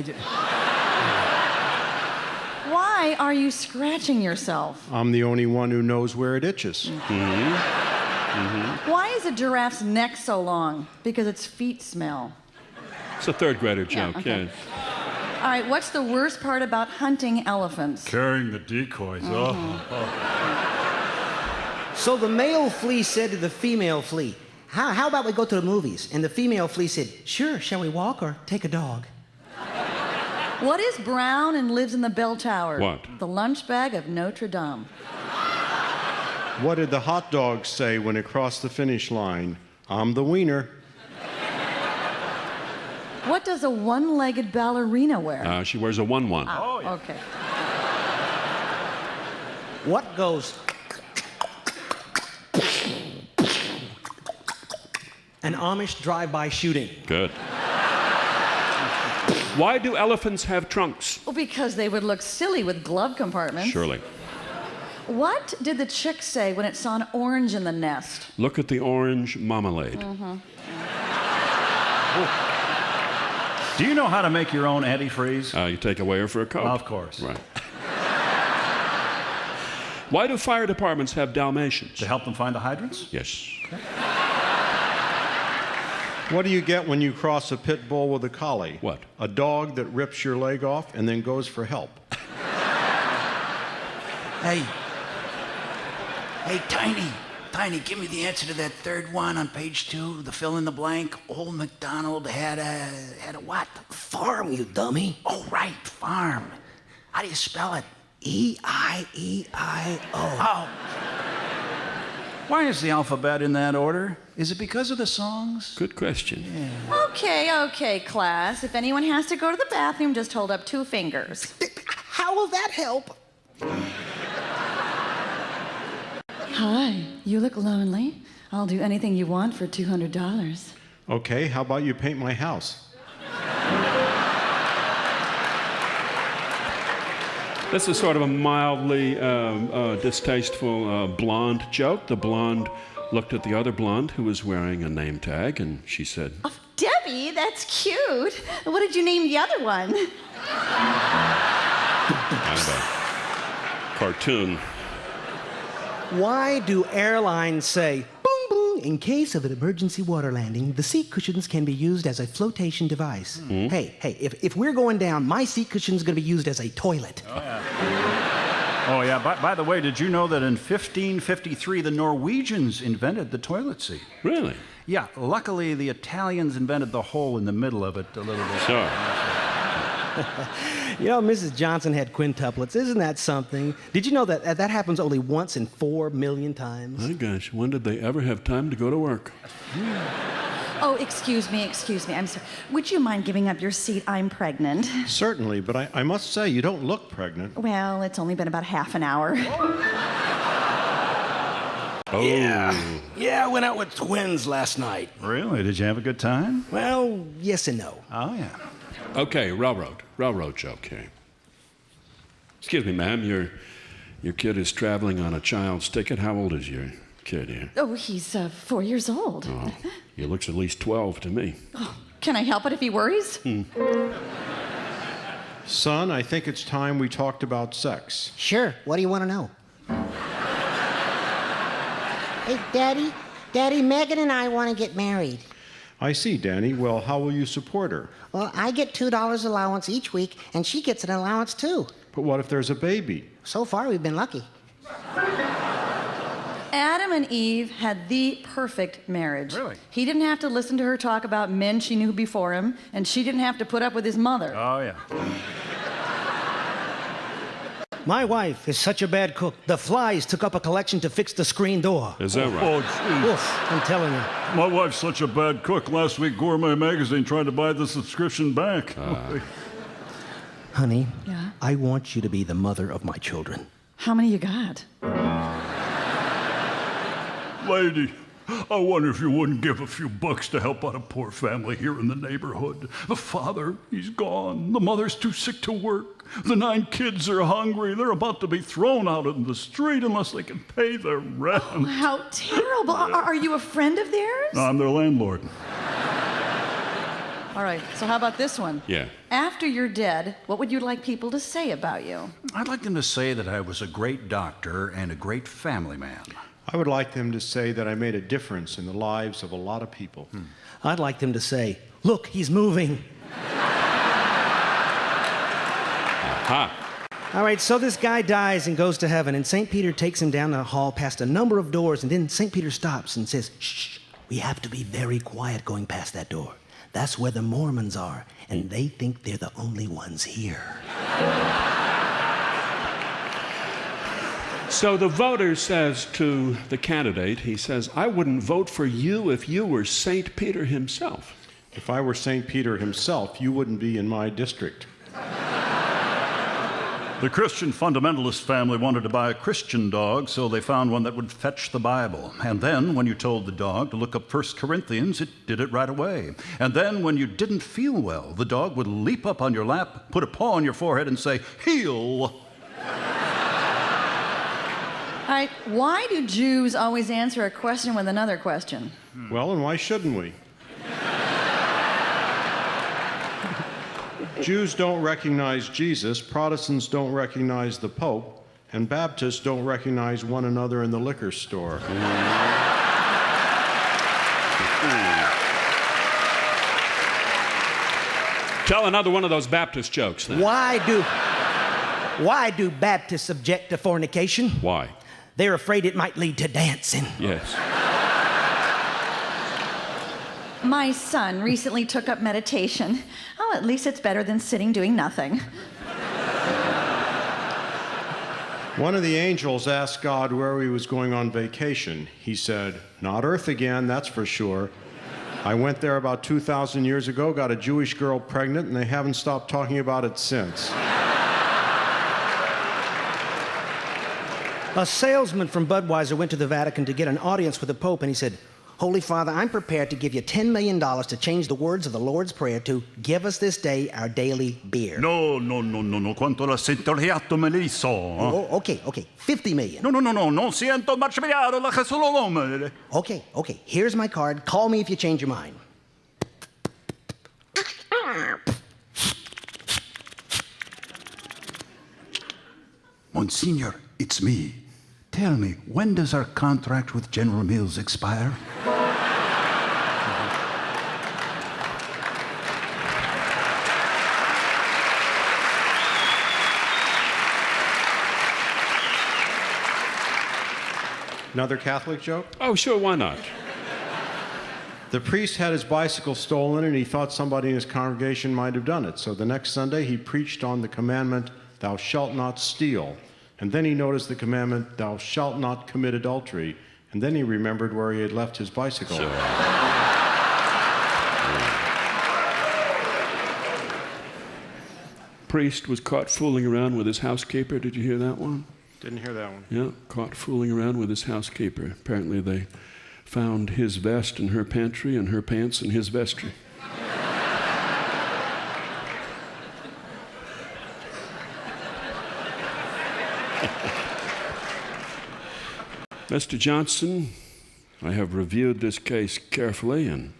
Why are you scratching yourself? I'm the only one who knows where it itches. Why is a giraffe's neck so long? Because its feet smell. It's a third grader joke, okay. yes. All right, what's the worst part about hunting elephants? Carrying the decoys. So the male flea said to the female flea, how about we go to the movies? And the female flea said, sure, shall we walk or take a dog? What is brown and lives in the bell tower? What? The lunch bag of Notre Dame. What did the hot dog say when it crossed the finish line? I'm the wiener. What does a one-legged ballerina wear? She wears a 1-1. Oh, yeah. Okay. What goes? An Amish drive-by shooting. Good. Why do elephants have trunks? Well, because they would look silly with glove compartments. Surely. What did the chick say when it saw an orange in the nest? Look at the orange marmalade. Do you know how to make your own antifreeze? You take away her for a coat. Of course. Right. Why do fire departments have Dalmatians? To help them find the hydrants? Yes. What do you get when you cross a pit bull with a collie? What? A dog that rips your leg off and then goes for help. Hey, Tiny, give me the answer to that third one on page 2, the fill in the blank. Old MacDonald had a what? Farm, you dummy. Oh, right, farm. How do you spell it? E-I-E-I-O. Oh. Why is the alphabet in that order? Is it because of the songs? Good question. Yeah. Okay, class. If anyone has to go to the bathroom, just hold up 2 fingers. How will that help? Hi, you look lonely. I'll do anything you want for $200. Okay, how about you paint my house? This is sort of a mildly distasteful blonde joke. The blonde looked at the other blonde who was wearing a name tag, and she said, Oh, Debbie, that's cute. What did you name the other one? kind of a cartoon. Why do airlines say, boom, boom, in case of an emergency water landing, the seat cushions can be used as a flotation device? Hey, if we're going down, my seat cushion's going to be used as a toilet. Oh, yeah. By the way, did you know that in 1553, the Norwegians invented the toilet seat? Really? Yeah. Luckily, the Italians invented the hole in the middle of it a little bit. Sure. You know, Mrs. Johnson had quintuplets. Isn't that something? Did you know that that happens only once in 4 million times? My gosh, when did they ever have time to go to work? Oh, excuse me. I'm sorry. Would you mind giving up your seat? I'm pregnant. Certainly, but I must say, you don't look pregnant. Well, it's only been about half an hour. Oh. Yeah, I went out with twins last night. Really? Did you have a good time? Well, yes and no. Oh, yeah. Okay, railroad joke here. Excuse me, ma'am, your kid is traveling on a child's ticket. How old is your kid here? Oh, he's 4 years old. Oh, he looks at least 12 to me. Oh, can I help it if he worries? Son, I think it's time we talked about sex. Sure. What do you want to know? Hey, Daddy, Megan and I want to get married. I see, Danny. Well, how will you support her? Well, I get $2 allowance each week, and she gets an allowance too. But what if there's a baby? So far, we've been lucky. Adam and Eve had the perfect marriage. Really? He didn't have to listen to her talk about men she knew before him, and she didn't have to put up with his mother. Oh, yeah. My wife is such a bad cook. The flies took up a collection to fix the screen door. Is that right? Oh, gee. Oof, I'm telling you. My wife's such a bad cook. Last week, Gourmet Magazine tried to buy the subscription back. Honey, Yeah? I want you to be the mother of my children. How many you got? Lady, I wonder if you wouldn't give a few bucks to help out a poor family here in the neighborhood. The father, he's gone. The mother's too sick to work. The 9 kids are hungry. They're about to be thrown out in the street unless they can pay their rent. Oh, how terrible. Are you a friend of theirs? I'm their landlord. All right, so how about this one? Yeah. After you're dead, what would you like people to say about you? I'd like them to say that I was a great doctor and a great family man. I would like them to say that I made a difference in the lives of a lot of people. I'd like them to say, look, he's moving. Ha! All right, so this guy dies and goes to heaven, and St. Peter takes him down the hall past a number of doors, and then St. Peter stops and says, shh, we have to be very quiet going past that door. That's where the Mormons are, and they think they're the only ones here. So the voter says to the candidate, he says, I wouldn't vote for you if you were St. Peter himself. If I were St. Peter himself, you wouldn't be in my district. The Christian fundamentalist family wanted to buy a Christian dog, so they found one that would fetch the Bible. And then, when you told the dog to look up 1 Corinthians, it did it right away. And then, when you didn't feel well, the dog would leap up on your lap, put a paw on your forehead, and say, heal. All right, why do Jews always answer a question with another question? Well, and why shouldn't we? Jews don't recognize Jesus, Protestants don't recognize the Pope, and Baptists don't recognize one another in the liquor store. Tell another one of those Baptist jokes then. Why do Baptists object to fornication? Why? They're afraid it might lead to dancing. Yes. My son recently took up meditation. Oh, at least it's better than sitting doing nothing. One of the angels asked God where he was going on vacation. He said, not Earth again, that's for sure. I went there about 2,000 years ago, got a Jewish girl pregnant, and they haven't stopped talking about it since. A salesman from Budweiser went to the Vatican to get an audience with the Pope, and he said, Holy Father, I'm prepared to give you $10 million to change the words of the Lord's Prayer to give us this day our daily beer. No. Quanto la sentoriato me li so. Oh, okay, $50 million. No. Non siento marciapigliare la solo nome. Okay, here's my card. Call me if you change your mind. Monsignor, it's me. Tell me, when does our contract with General Mills expire? Another Catholic joke? Oh, sure, why not? The priest had his bicycle stolen, and he thought somebody in his congregation might have done it. So the next Sunday, he preached on the commandment, thou shalt not steal. And then he noticed the commandment, thou shalt not commit adultery. And then he remembered where he had left his bicycle. Sure. Priest was caught fooling around with his housekeeper. Did you hear that one? Didn't hear that one. Yeah, caught fooling around with his housekeeper. Apparently they found his vest in her pantry and her pants in his vestry. Mr. Johnson, I have reviewed this case carefully, and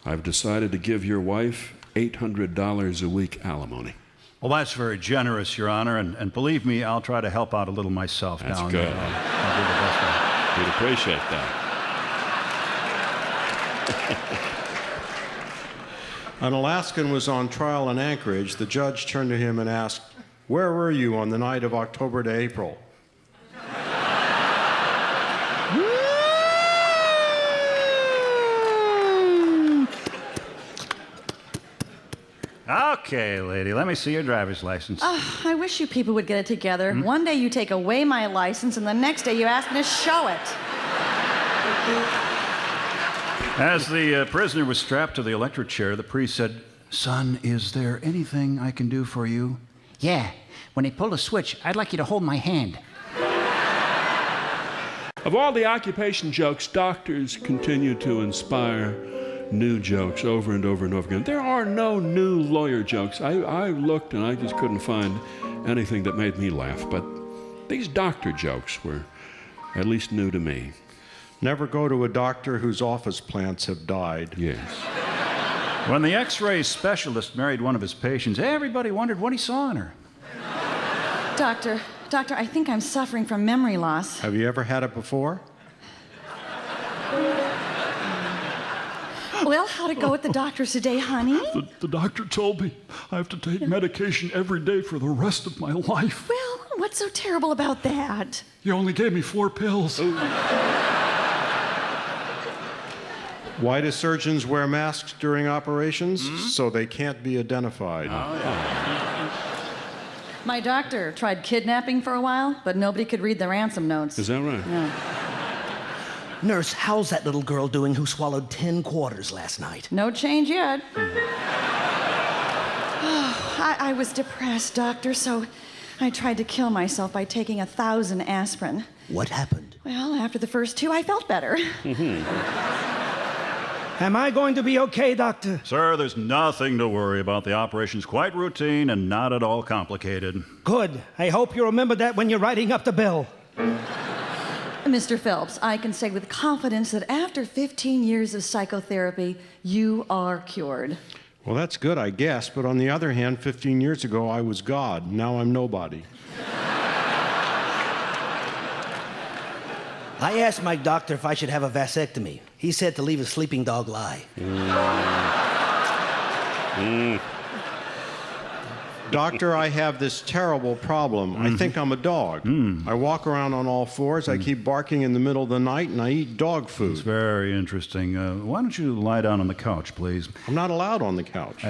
I've decided to give your wife $800 a week alimony. Well, that's very generous, Your Honor, and believe me, I'll try to help out a little myself That's down good. there. I'll do the best I can. We'd appreciate that. An Alaskan was on trial in Anchorage. The judge turned to him and asked, "Where were you on the night of October to April?" Okay, lady, let me see your driver's license. I wish you people would get it together. One day you take away my license, and the next day you ask me to show it. As the prisoner was strapped to the electric chair, the priest said, "Son, is there anything I can do for you?" Yeah, when they pull the switch, I'd like you to hold my hand. Of all the occupation jokes, doctors continue to inspire new jokes over and over and over again. There are no new lawyer jokes. I looked and I just couldn't find anything that made me laugh, but these doctor jokes were at least new to me. Never go to a doctor whose office plants have died. Yes. When the x-ray specialist married one of his patients, everybody wondered what he saw in her. Doctor, I think I'm suffering from memory loss. Have you ever had it before? Well, how'd it go at the doctor's today, honey? The doctor told me I have to take medication every day for the rest of my life. Well, what's so terrible about that? He only gave me 4 pills. Why do surgeons wear masks during operations? So they can't be identified. My doctor tried kidnapping for a while, but nobody could read the ransom notes. Is that right? No. Nurse, how's that little girl doing who swallowed 10 quarters last night? No change yet. I was depressed, doctor, so I tried to kill myself by taking 1,000 aspirin. What happened? Well, after the first 2, I felt better. Am I going to be okay, doctor? Sir, there's nothing to worry about. The operation's quite routine and not at all complicated. Good. I hope you remember that when you're writing up the bill. Mr. Phelps, I can say with confidence that after 15 years of psychotherapy, you are cured. Well, that's good, I guess. But on the other hand, 15 years ago, I was God. Now I'm nobody. I asked my doctor if I should have a vasectomy. He said to leave a sleeping dog lie. Doctor, I have this terrible problem. I think I'm a dog. I walk around on all fours, I keep barking in the middle of the night, and I eat dog food. It's very interesting. Why don't you lie down on the couch, please? I'm not allowed on the couch.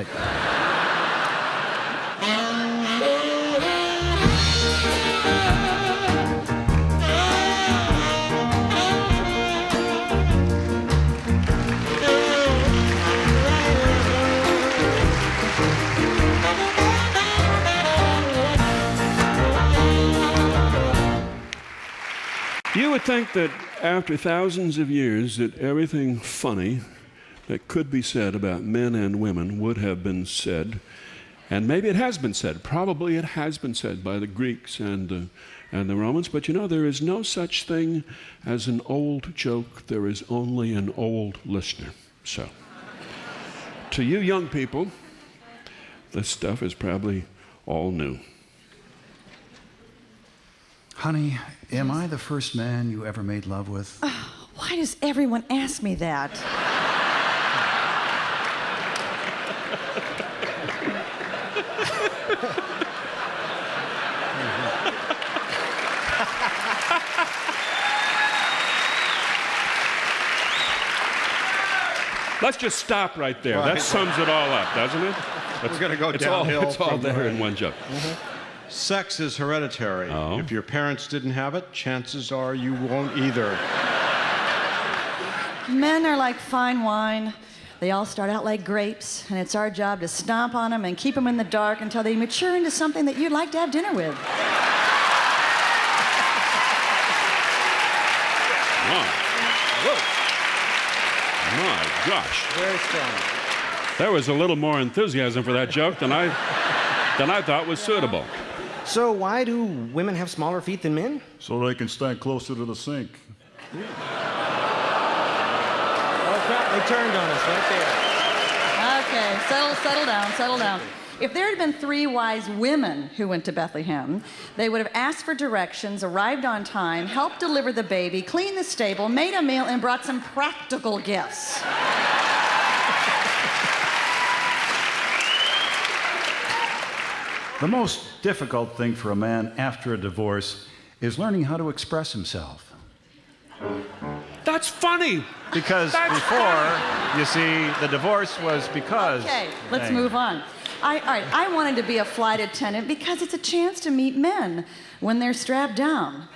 You would think that after thousands of years that everything funny that could be said about men and women would have been said, and maybe it has been said. Probably it has been said by the Greeks and the Romans, but you know, there is no such thing as an old joke. There is only an old listener. So, to you young people, this stuff is probably all new. Honey, am I the first man you ever made love with? Why does everyone ask me that? Let's just stop right there. Right. That sums it all up, doesn't it? We're going to go downhill. It's all from there there. in one joke. Sex is hereditary. Oh. If your parents didn't have it, chances are you won't either. Men are like fine wine. They all start out like grapes, and it's our job to stomp on them and keep them in the dark until they mature into something that you'd like to have dinner with. My gosh. Very strong. There was a little more enthusiasm for that joke than I thought was suitable. So why do women have smaller feet than men? So they can stand closer to the sink. Oh, crap, they turned on us right there. Okay, settle down. If there had been 3 wise women who went to Bethlehem, they would have asked for directions, arrived on time, helped deliver the baby, cleaned the stable, made a meal, and brought some practical gifts. The most difficult thing for a man after a divorce is learning how to express himself. That's funny. Because before, you see, the divorce was because... Okay, let's move on. All right, I wanted to be a flight attendant because it's a chance to meet men when they're strapped down.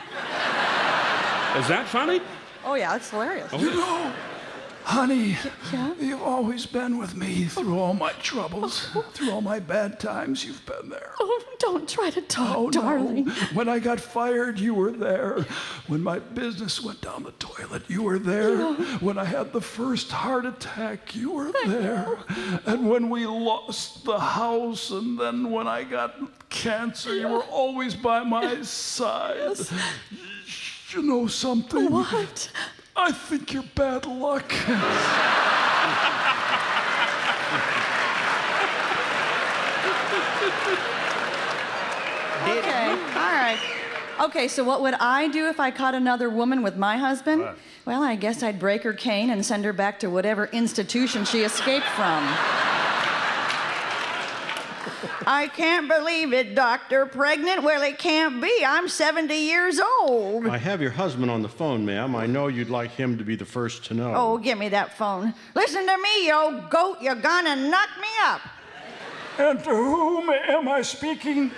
Is that funny? Oh, yeah, it's hilarious. You know, honey, Yeah? you've always been with me through all my troubles, through all my bad times. You've been there. Oh, don't try to talk, Oh, darling. no. When I got fired, you were there. When my business went down the toilet, you were there. When I had the first heart attack, you were there. And when we lost the house, and then when I got cancer, you were always by my side. Yes. You know something? What? I think you're bad luck. Okay, all right. Okay, so what would I do if I caught another woman with my husband? What? Well, I guess I'd break her cane and send her back to whatever institution she escaped from. I can't believe it, Doctor. Pregnant? Well, it can't be. I'm 70 years old. I have your husband on the phone, ma'am. I know you'd like him to be the first to know. Oh, give me that phone. Listen to me, you old goat. You're gonna knock me up. And to whom am I speaking?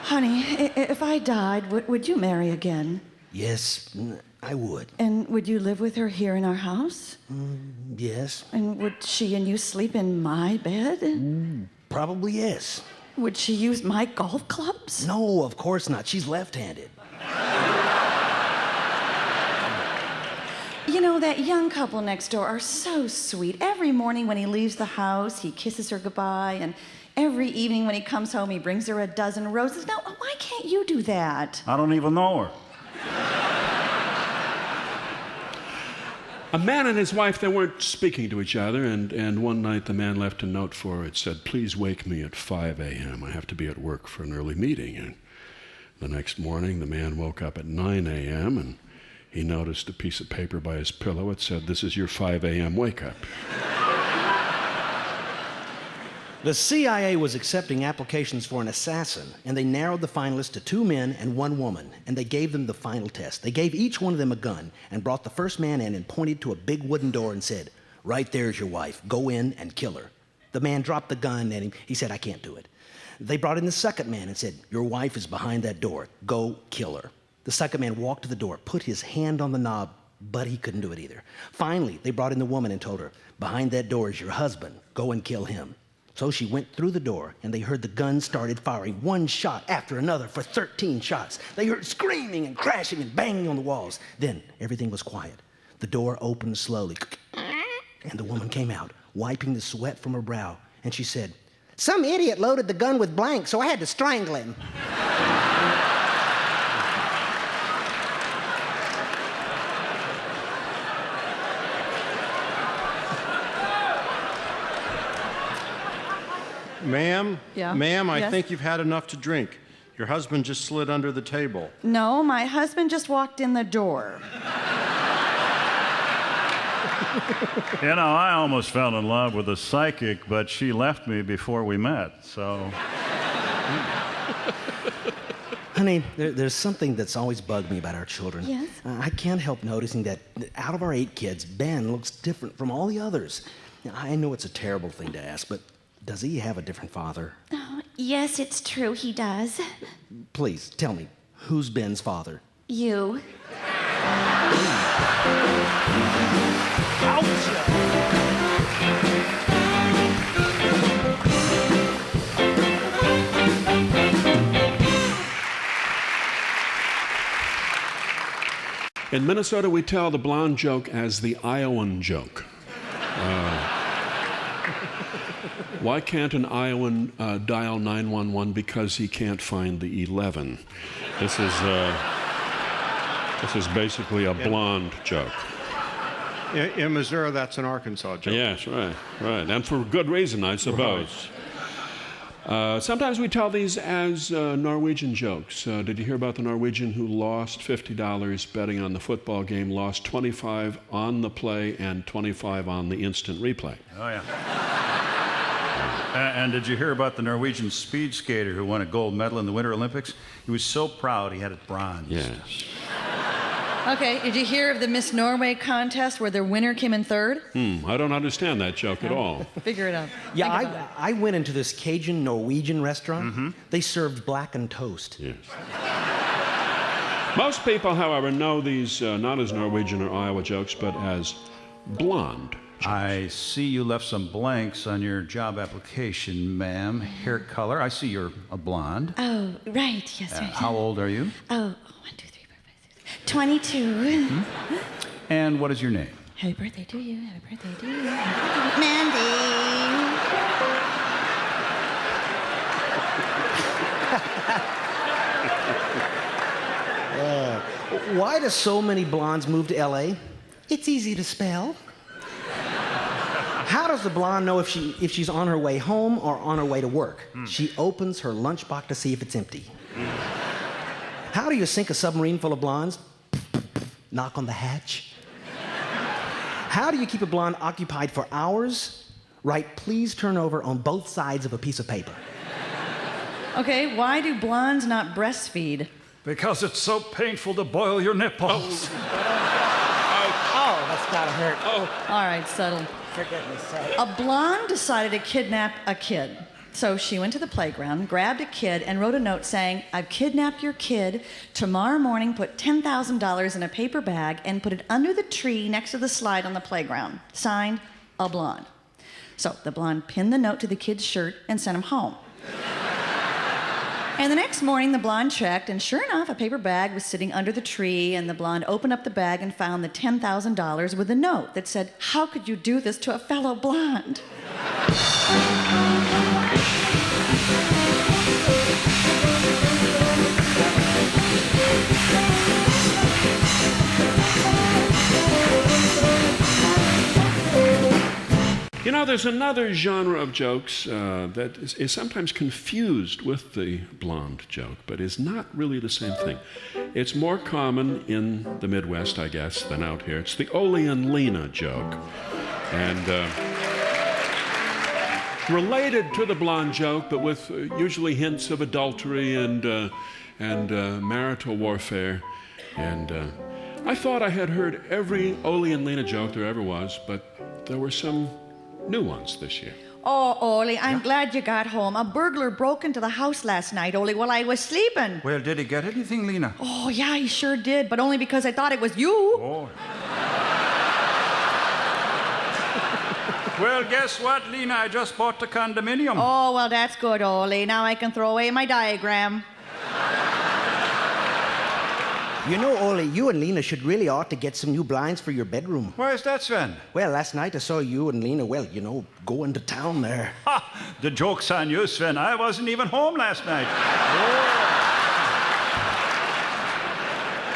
Honey, if I died, would you marry again? Yes, I would. And would you live with her here in our house? Yes. And would she and you sleep in my bed? Probably yes. Would she use my golf clubs? No, of course not. She's left-handed. You know, that young couple next door are so sweet. Every morning when he leaves the house, he kisses her goodbye, and every evening when he comes home, he brings her a dozen roses. Now, why can't you do that? I don't even know her. A man and his wife, they weren't speaking to each other, and one night the man left a note for her. It said, "Please wake me at 5 a.m. I have to be at work for an early meeting." And the next morning, the man woke up at 9 a.m., and he noticed a piece of paper by his pillow. It said, "This is your 5 a.m. wake-up." The CIA was accepting applications for an assassin, and they narrowed the finalists to 2 men and 1 woman, and they gave them the final test. They gave each one of them a gun and brought the first man in and pointed to a big wooden door and said, "Right there's your wife. Go in and kill her." The man dropped the gun and he said, "I can't do it." They brought in the second man and said, "Your wife is behind that door. Go kill her." The second man walked to the door, put his hand on the knob, but he couldn't do it either. Finally, they brought in the woman and told her, "Behind that door is your husband. Go and kill him." So she went through the door, and they heard the gun started firing one shot after another for 13 shots. They heard screaming and crashing and banging on the walls. Then everything was quiet. The door opened slowly, and the woman came out, wiping the sweat from her brow, and she said, "Some idiot loaded the gun with blanks, so I had to strangle him." Ma'am? Yeah? Ma'am, I Yes? think you've had enough to drink. Your husband just slid under the table. No, my husband just walked in the door. You know, I almost fell in love with a psychic, but she left me before we met, so... Honey, there's something that's always bugged me about our children. Yes? I can't help noticing that out of our 8 kids, Ben looks different from all the others. Now, I know it's a terrible thing to ask, but does he have a different father? Oh, yes, it's true, he does. Please, tell me, who's Ben's father? You. In Minnesota, we tell the blonde joke as the Iowan joke. Why can't an Iowan dial 911? Because he can't find the 11. This is basically a blonde joke. In Missouri, that's an Arkansas joke. Yes, right. And for good reason, I suppose. Sometimes we tell these as Norwegian jokes. Did you hear about the Norwegian who lost $50 betting on the football game, lost 25 on the play and 25 on the instant replay? Oh, yeah. And did you hear about the Norwegian speed skater who won a gold medal in the Winter Olympics? He was so proud he had it bronzed. Yes. Okay, did you hear of the Miss Norway contest where their winner came in third? I don't understand that joke at all. Figure it out. Yeah, I went into this Cajun Norwegian restaurant. Mm-hmm. They served blackened toast. Yes. Most people, however, know these not as Norwegian or Iowa jokes, but as blonde jokes. I see you left some blanks on your job application, ma'am. Hair color. I see you're a blonde. Oh, right, yes, right. How old are you? Oh, 1, 2, 3, 4, 5, 6, 22. And what is your name? Happy birthday to you, happy birthday to you. Mandy. Why do so many blondes move to L.A.? It's easy to spell. How does the blonde know if she's on her way home or on her way to work? She opens her lunchbox to see if it's empty. How do you sink a submarine full of blondes? Knock on the hatch. How do you keep a blonde occupied for hours? Write "please turn over" on both sides of a piece of paper. Okay, why do blondes not breastfeed? Because it's so painful to boil your nipples. Oh, that's gotta hurt. All right, settle. For goodness sake. A blonde decided to kidnap a kid. So she went to the playground, grabbed a kid, and wrote a note saying, "I've kidnapped your kid. Tomorrow morning, put $10,000 in a paper bag and put it under the tree next to the slide on the playground. Signed, a blonde." So the blonde pinned the note to the kid's shirt and sent him home. And the next morning, the blonde checked, and sure enough, a paper bag was sitting under the tree, and the blonde opened up the bag and found the $10,000 with a note that said, "How could you do this to a fellow blonde?" You know, there's another genre of jokes that is sometimes confused with the blonde joke, but is not really the same thing. It's more common in the Midwest, I guess, than out here. It's the Oie and Lena joke. And related to the blonde joke, but with usually hints of adultery and marital warfare. And I thought I had heard every Oie and Lena joke there ever was, but there were some new ones this year. Oh, Ole, I'm glad you got home. A burglar broke into the house last night, Ole, while I was sleeping. Well, did he get anything, Lena? Oh, yeah, he sure did, but only because I thought it was you. Oh. Well, guess what, Lena? I just bought the condominium. Oh, well, that's good, Ole. Now I can throw away my diagram. You know, Ole, you and Lena should really ought to get some new blinds for your bedroom. Why is that, Sven? Well, last night I saw you and Lena, well, you know, going to town there. Ha! The joke's on you, Sven. I wasn't even home last night.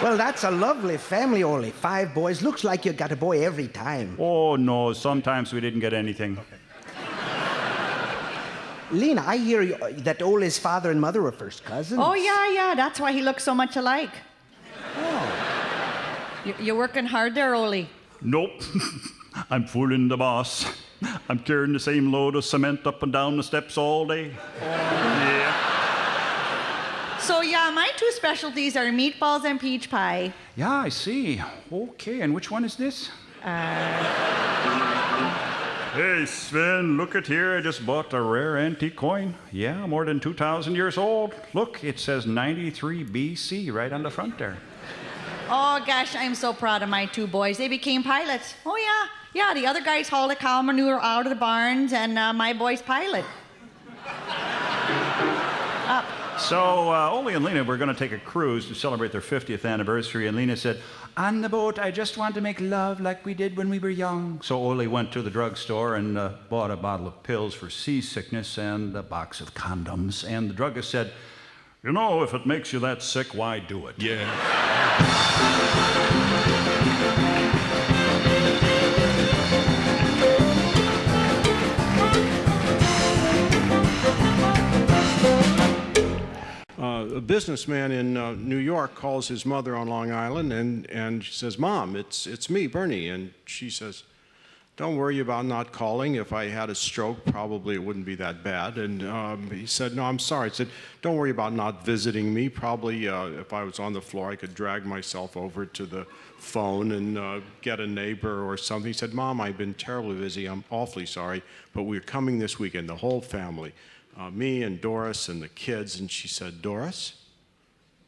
Well, that's a lovely family, Ole. 5 boys. Looks like you got a boy every time. Oh, no. Sometimes we didn't get anything. Lena, I hear that Ole's father and mother are first cousins. Oh, yeah. That's why he looks so much alike. Oh. You're working hard there, Ole. Nope. I'm fooling the boss. I'm carrying the same load of cement up and down the steps all day. Yeah. So, yeah, my 2 specialties are meatballs and peach pie. Yeah, I see. Okay, and which one is this? Hey, Sven, look at here. I just bought a rare antique coin. Yeah, more than 2,000 years old. Look, it says 93 BC right on the front there. Oh, gosh, I'm so proud of my 2 boys. They became pilots. Oh, yeah. Yeah, the other guys hauled the cow manure out of the barns, and my boy's pilot. Up. So, Oie and Lena were going to take a cruise to celebrate their 50th anniversary, and Lena said, "On the boat, I just want to make love like we did when we were young." So Oie went to the drugstore and bought a bottle of pills for seasickness and a box of condoms. And the druggist said, You know, if it makes you that sick, why do it? Yeah. A businessman in New York calls his mother on Long Island and she says, "Mom, it's me, Bernie." And she says, "Don't worry about not calling. If I had a stroke, probably it wouldn't be that bad." And he said, "No, I'm sorry." He said, "Don't worry about not visiting me. Probably if I was on the floor, I could drag myself over to the phone and get a neighbor or something." He said, "Mom, I've been terribly busy. I'm awfully sorry, but we're coming this weekend, the whole family. Me and Doris and the kids." And she said, "Doris?"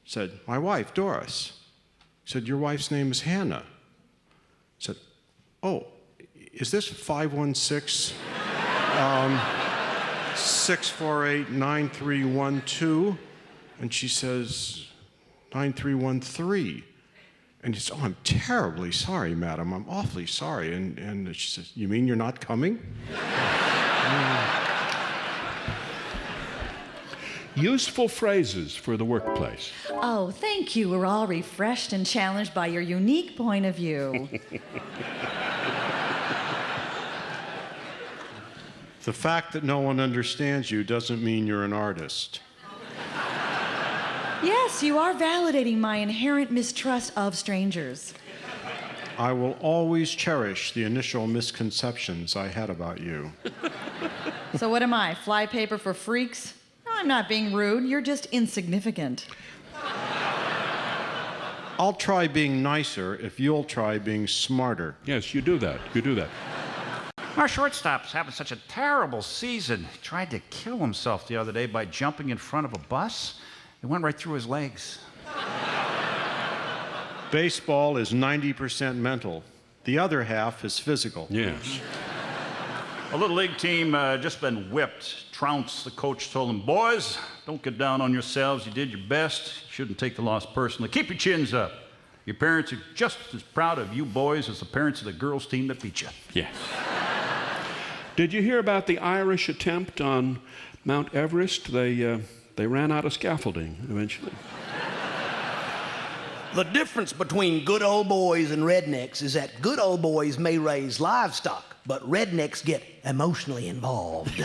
Said, "My wife, Doris." Said, "Your wife's name is Hannah." Said, "Oh, is this 516 648-9312? And she says, 9313. And he says, "Oh, I'm terribly sorry, madam. I'm awfully sorry." And she says, "You mean you're not coming?" Useful phrases for the workplace. Oh, thank you. We're all refreshed and challenged by your unique point of view. The fact that no one understands you doesn't mean you're an artist. Yes, you are validating my inherent mistrust of strangers. I will always cherish the initial misconceptions I had about you. So what am I, flypaper for freaks? No, I'm not being rude. You're just insignificant. I'll try being nicer if you'll try being smarter. Yes, you do that. You do that. Our shortstop's having such a terrible season. He tried to kill himself the other day by jumping in front of a bus. It went right through his legs. Baseball is 90% mental. The other half is physical. Yes. A little league team just been whipped. Trounce, the coach, told them, "Boys, don't get down on yourselves. You did your best. You shouldn't take the loss personally. Keep your chins up. Your parents are just as proud of you boys as the parents of the girls' team that beat you." Yes. Did you hear about the Irish attempt on Mount Everest? They ran out of scaffolding eventually. The difference between good old boys and rednecks is that good old boys may raise livestock, but rednecks get emotionally involved.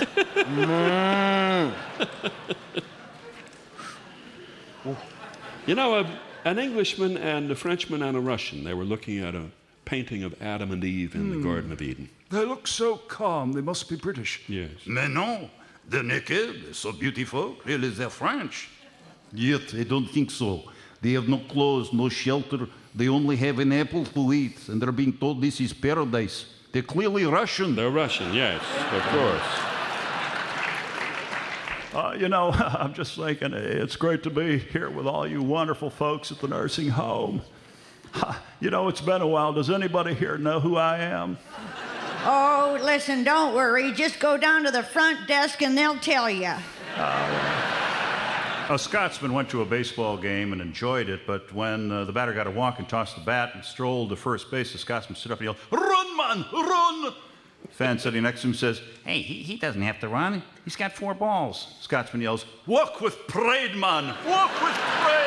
You know, an Englishman and a Frenchman and a Russian, they were looking at a painting of Adam and Eve in the Garden of Eden. They look so calm. They must be British. Yes. Mais non, they're naked, they're so beautiful. Really, they're French. Yet, I don't think so. They have no clothes, no shelter. They only have an apple to eat, and they're being told this is paradise. They're clearly Russian. They're Russian, yes, of course. You know, I'm just thinking, it's great to be here with all you wonderful folks at the nursing home. You know, it's been a while. Does anybody here know who I am? Oh, listen, don't worry. Just go down to the front desk and they'll tell you. A Scotsman went to a baseball game and enjoyed it, but when the batter got a walk and tossed the bat and strolled to first base, the Scotsman stood up and yelled, "Run, man, run!" Fan sitting next to him says, "Hey, he doesn't have to run. He's got 4 balls." Scotsman yells, "Walk with pride, man! Walk with pride!"